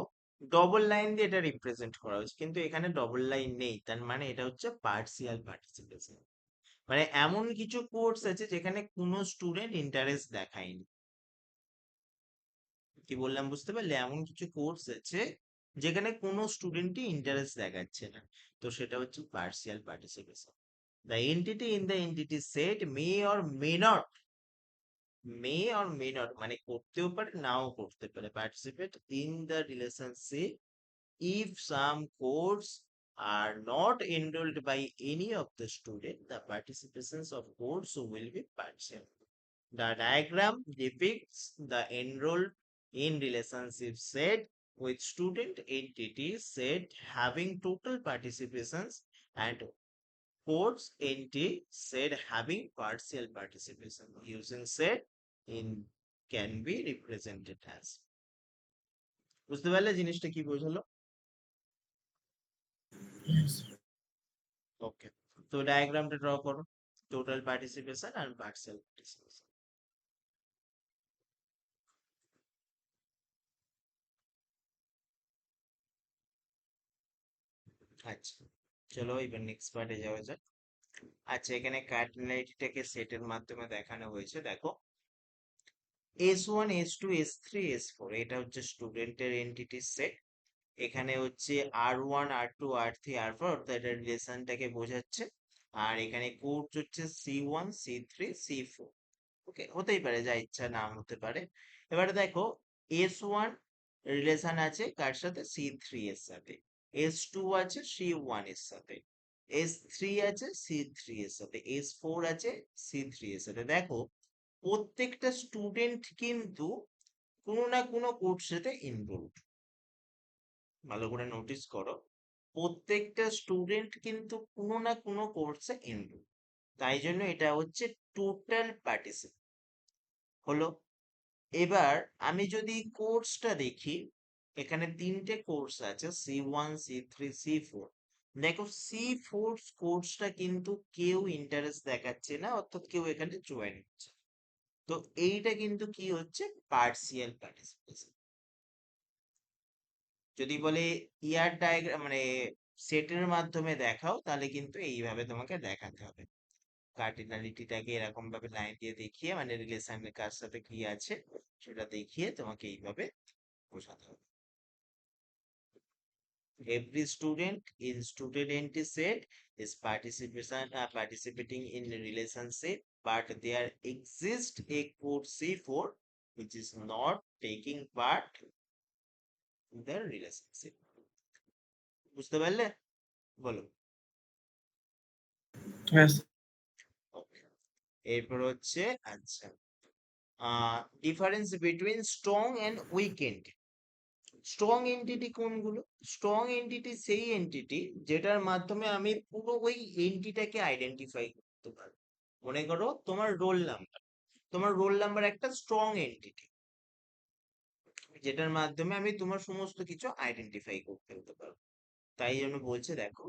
ডবল লাইন দিয়ে এটা রিপ্রেজেন্ট করা হয়েছে, কিন্তু এখানে ডবল লাইন নেই, তার মানে এটা হচ্ছে পার্সিয়াল পার্টিসিপেশন। মানে এমন কিছু কোর্স আছে যেখানে কোনো স্টুডেন্ট ইন্টারেস্ট দেখায়নি। কি বললাম বুঝতে পারলে? এমন কিছু কোর্স আছে যেখানে কোনো স্টুডেন্টই ইন্টারেস্ট দেখাচ্ছে না, তো সেটা হচ্ছে partial participation. The entity in the entity set May or may not মানে করতেও পারে নাও করতে পারে participate in the relationship if some course are not enrolled by any of the student, the participations of course will be partial. The diagram depicts the enrolled in relationship set with student entity set having total participations and course entity set having partial participation. Using set in can be represented as. বুঝতে পারলে জিনিসটা কি বোঝালো? ওকে, তো ডায়াগ্রামটা ড্র করো, টোটাল পার্টিসিপেশন আর পার্সিয়াল পার্টিসিপেশন। আচ্ছা, চলো এবার নেক্সট পার্টে যাওয়া যাক। আচ্ছা, এখানে কার্ডিনালিটিটাকে সেটের মাধ্যমে দেখানো হয়েছে। দেখো S1 S2 S3 S4 এটা হচ্ছে স্টুডেন্টের এন্টিটি সেট। এখানে হচ্ছে R1 R2 R3 R4, অর্থাৎ এটা রিলেশনটাকে বোঝাচ্ছে। আর এখানে কোর্স হচ্ছে C1 C3 C4। ওকে, হতেই পারে, যা ইচ্ছা নাম হতে পারে। এবারে দেখো S1 রিলেশন আছে কার সাথে? C3 এর সাথে। S2 আছে C1 এর সাথে। S3 আছে C3 এর সাথে। S4 আছে C3 এর সাথে। দেখো প্রত্যেকটা স্টুডেন্ট কিন্তু কোনো না কোনো কোর্সেতে ইনভলভ। ভালো করে নোটিস করো, প্রত্যেকটা স্টুডেন্ট কিন্তু কোনো না কোনো কোর্সে ইনভলভ। তাই জন্য এটা হচ্ছে টোটাল পার্টিসিপেট হলো। এবার আমি যদি কোর্সটা দেখি, এখানে তিনটে কোর্স আছে, C1 C3 C4। দেখো C4 কোর্সটা কিন্তু কেউ ইন্টারেস্ট দেখাচ্ছে না, অর্থাৎ কেউ এখানে জয়েন হচ্ছে। তো এইটা কিন্তু কি হচ্ছে? Partial participation. যদি বলে ইয়ার ডায়াগ্রাম মানে সেটের মাধ্যমে দেখাও, তাহলে কিন্তু এইভাবে তোমাকে দেখাতে হবে। কার্ডিনালিটিটাকে এরকম ভাবে লাইন দিয়ে দেখিয়ে, মানে রিলেশনের কার সাথে কি আছে সেটা দেখিয়ে তোমাকে এইভাবে বোঝাতে হবে। Every student in student entity set is participating in a relationship, but there exists a code C4 which is not taking part in the relationship. বুঝতে পারলে? বলো। হ্যাঁ Okay. এরপর হচ্ছে আচ্ছা, difference between strong and weak entity. Strong entity কোনগুলো? স্ট্রং এন্টিটি সেই এন্টিটি যেটার মাধ্যমে আমি পুরো ওই এন্টিটিটাকে আইডেন্টিফাই করতে পারবো। মনে করো তোমার রোল নাম্বার, তোমার রোল নাম্বার একটা স্ট্রং এন্টিটি, যেটার মাধ্যমে আমি তোমার সমস্ত কিছু আইডেন্টিফাই করতে পারবো। তাই জন্য বলছে দেখো,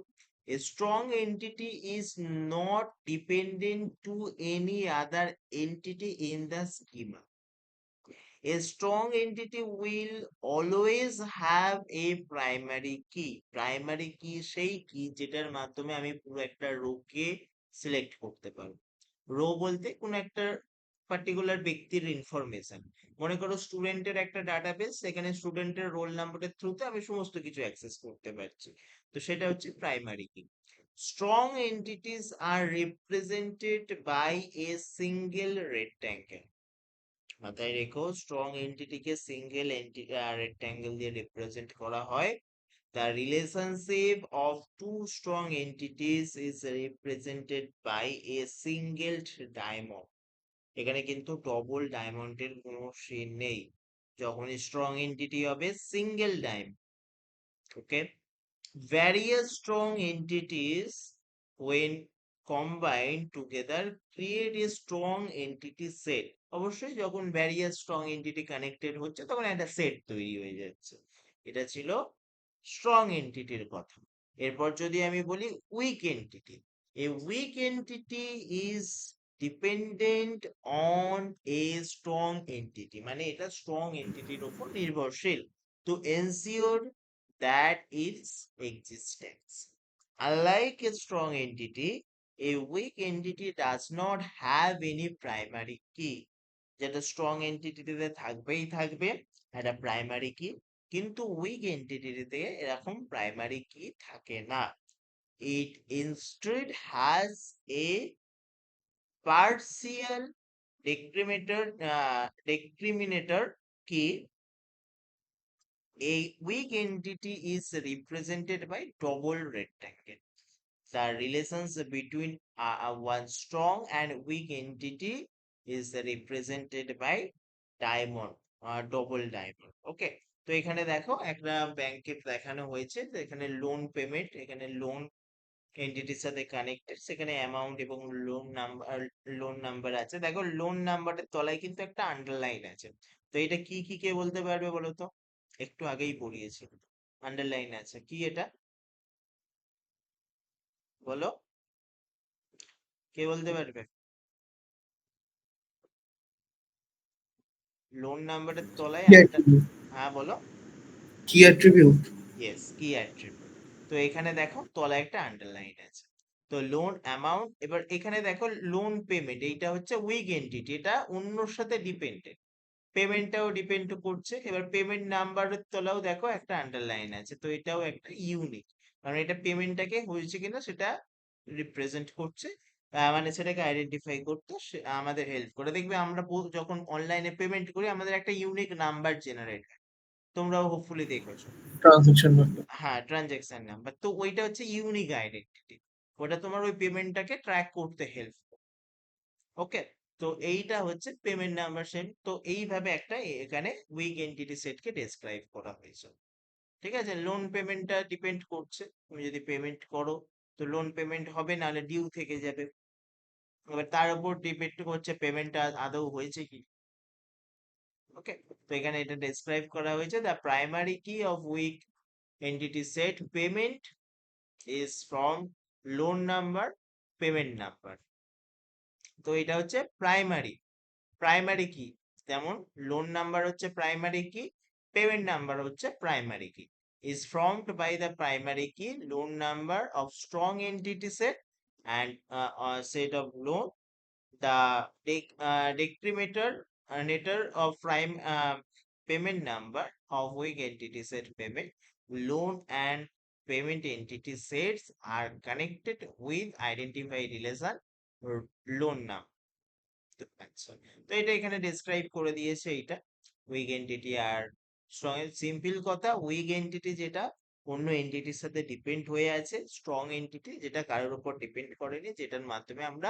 a strong entity is not dependent to any other entity in the schema. A strong entity will always have a primary key. Primary key সেই কি যেটার মাধ্যমে আমি পুরো একটা রোকে সিলেক্ট করতে পারবো। রো বলতে কোন একটা পার্টিকুলার ব্যক্তির ইনফরমেশন। মনে করো স্টুডেন্টের একটা ডাটাবেস, সেখানে স্টুডেন্টের রোল নাম্বারের থ্রুতে আমি সমস্ত কিছু অ্যাক্সেস করতে পারছি। তো সেটা হচ্ছে primary key. Strong entities are represented by a single rectangle. মাথায় রেখো, স্ট্রং এন্টিটিকে সিঙ্গেল রেক্ট্যাঙ্গেল দিয়ে রিপ্রেজেন্ট করা হয়। The relationship of two strong entities is represented by a single diamond. এখানে কিন্তু ডবল ডায়মন্ডের কোনো সিন নেই। যখন স্ট্রং এন্টিটি হবে single diamond. Okay, various strong entities when combined together create a strong entity set. অবশ্যই যখন various strong entity connected হচ্ছে তখন একটা সেট তৈরি হয়ে যাচ্ছে। এটা ছিল স্ট্রং এন্টিটির কথা। এরপর যদি আমি বলি weak entity, a weak entity is dependent on a strong entity, মানে এটা স্ট্রং এন্টিটির উপর নির্ভরশীল to ensure that its existence. Unlike a strong entity, a weak entity does not have any primary key. যেটা স্ট্রং এন্টিটিতে থাকবেই থাকবে একটা প্রাইমারি কি, কিন্তু উইক এন্টিটিতে এরকম প্রাইমারি কি থাকে না। It instead has a partial discriminator key. A weak entity is represented by double rectangle. The relations between one strong and weak entity is represented by diamond, double diamond. Okay, তো এখানে দেখো একটা ব্যাংকে দেখানো হয়েছে যে এখানে লোন পেমেন্ট, এখানে লোন এন্টিটির সাথে কানেক্টেড, সেখানে অ্যামাউন্ট এবং লোন নাম্বার আছে। দেখো লোন নাম্বারের তলায় কিন্তু একটা আন্ডারলাইন আছে। তো এটা কি কি কে বলতে পারবে বলো তো? একটু আগেই পড়িয়েছি, আন্ডারলাইন আছে কি এটা বলো, কে বলতে পারবে? লোন নাম্বারের তলায় হ্যাঁ বলো। কি অ্যাট্রিবিউট? ইয়েস, কি অ্যাট্রিবিউট। তো এখানে দেখো তলায় একটা আন্ডারলাইন আছে। তো লোন অ্যামাউন্ট, এবার এখানে দেখো লোন পেমেন্ট, এইটা হচ্ছে উইক এন্টিটি, এটা অন্যর সাথে ডিপেন্ডেন্ট, পেমেন্টটাও ডিপেন্ড করছে। এবার পেমেন্ট নাম্বারের তলাও দেখো একটা আন্ডারলাইন আছে, তো এটাও একটা ইউনিক, কারণ এটা পেমেন্টটাকে হয়েছে কিনা সেটা রিপ্রেজেন্ট করছে। মানে সেটাকে আইডেন্টিফাই করতে আমাদের হেল্প করে। দেখবে আমরা যখন অনলাইনে পেমেন্ট করি আমাদের একটা ইউনিক নাম্বার জেনারেট হয়, তোমরাও হোপফুলি দেখেছো। Transaction number. হ্যাঁ, ট্রানজ্যাকশন নাম্বার। তো ওইটা হচ্ছে ইউনিক আইডেন্টিটি, ওটা তোমার ওই পেমেন্টটাকে ট্র্যাক করতে হেল্প। ওকে, তো এইটা হচ্ছে পেমেন্ট নাম্বার সেট। তো এইভাবে একটা এখানে উইক এন্টিটি সেটকে ডেসক্রাইব করা হয়েছে। ঠিক আছে, লোন পেমেন্টটা ডিপেন্ড করছে, তুমি যদি পেমেন্ট করো তো লোন পেমেন্ট হবে, নাহলে ডিউ থেকে যাবে। এবার তার উপর ডিপেন্ড করছে পেমেন্টটা আদৌ হয়েছে কি। ওকে, তো এখানে এটা ডেসক্রাইব করা হয়েছে, the primary key of weak entity set payment is from loan number payment number. তো এটা হচ্ছে প্রাইমারি, প্রাইমারি কি, যেমন লোন নাম্বার হচ্ছে প্রাইমারি কি, পেমেন্ট নাম্বার হচ্ছে primary key, is formed by the primary key loan number of strong entity set and set of loan, the decrementer netter of prime payment number of weak entity set payment loan and payment entity sets are connected with identified relation loan number। আচ্ছা, তো এটা এখানে ডেসক্রাইব করে দিয়েছে এইটা উইক এন্টিটি আর স্ট্রং। সিম্পল কথা, উইক এন্টিটি যেটা অন্য এন্টিটির সাথে ডিপেন্ড হয়ে আছে, স্ট্রং এন্টিটি যেটা কারোর উপর ডিপেন্ড করেনি, যেটার মাধ্যমে আমরা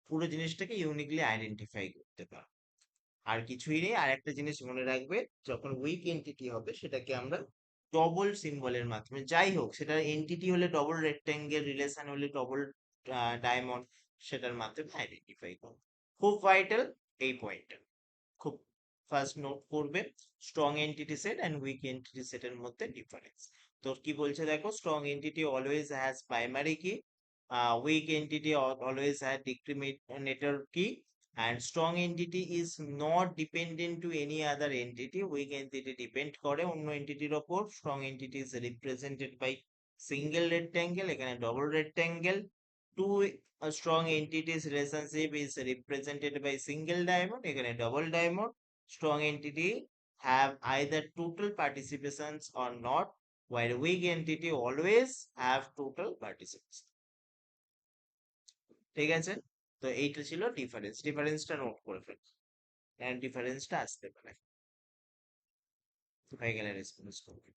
পুরো জিনিসটাকে ইউনিকলি আইডেন্টিফাই করতে পারি। আর কিছুই নেই। আর একটা জিনিস মনে রাখবে, যখন উইক এন্টিটি হবে সেটাকে আমরা ডবল সিম্বলের মাধ্যমে, যাই হোক সেটা এন্টিটি হলে ডবল রেক্টেঙ্গেল, রিলেশন হলে ডবল ডায়মন্ড, সেটার মাধ্যমে আইডেন্টিফাই করব। খুব ভাইটাল এই পয়েন্টটা, খুব ফার্স্ট নোট করবে strong entity set and weak entity সেটের মধ্যে ডিফারেন্স। তো কি বলছে দেখো, strong entity always has primary key, weak entity always had discriminator key, and strong entity is not dependent to any other entity. Weak entity depend করে অন্য এন্টিটির ওপর। strong entity is represented by single rectangle, এখানে double rectangle। two strong entities relationship is represented by single diamond, এখানে double diamond। strong entity have either total participations or not, while weak entity always have total participation। ঠিক আছে, তো এইটা ছিল ডিফারেন্স, ডিফারেন্সটা নোট করে ফেল, এন্ড ডিফারেন্সটা আসতে পারে। হয়ে গেলে রেসপন্স করবে।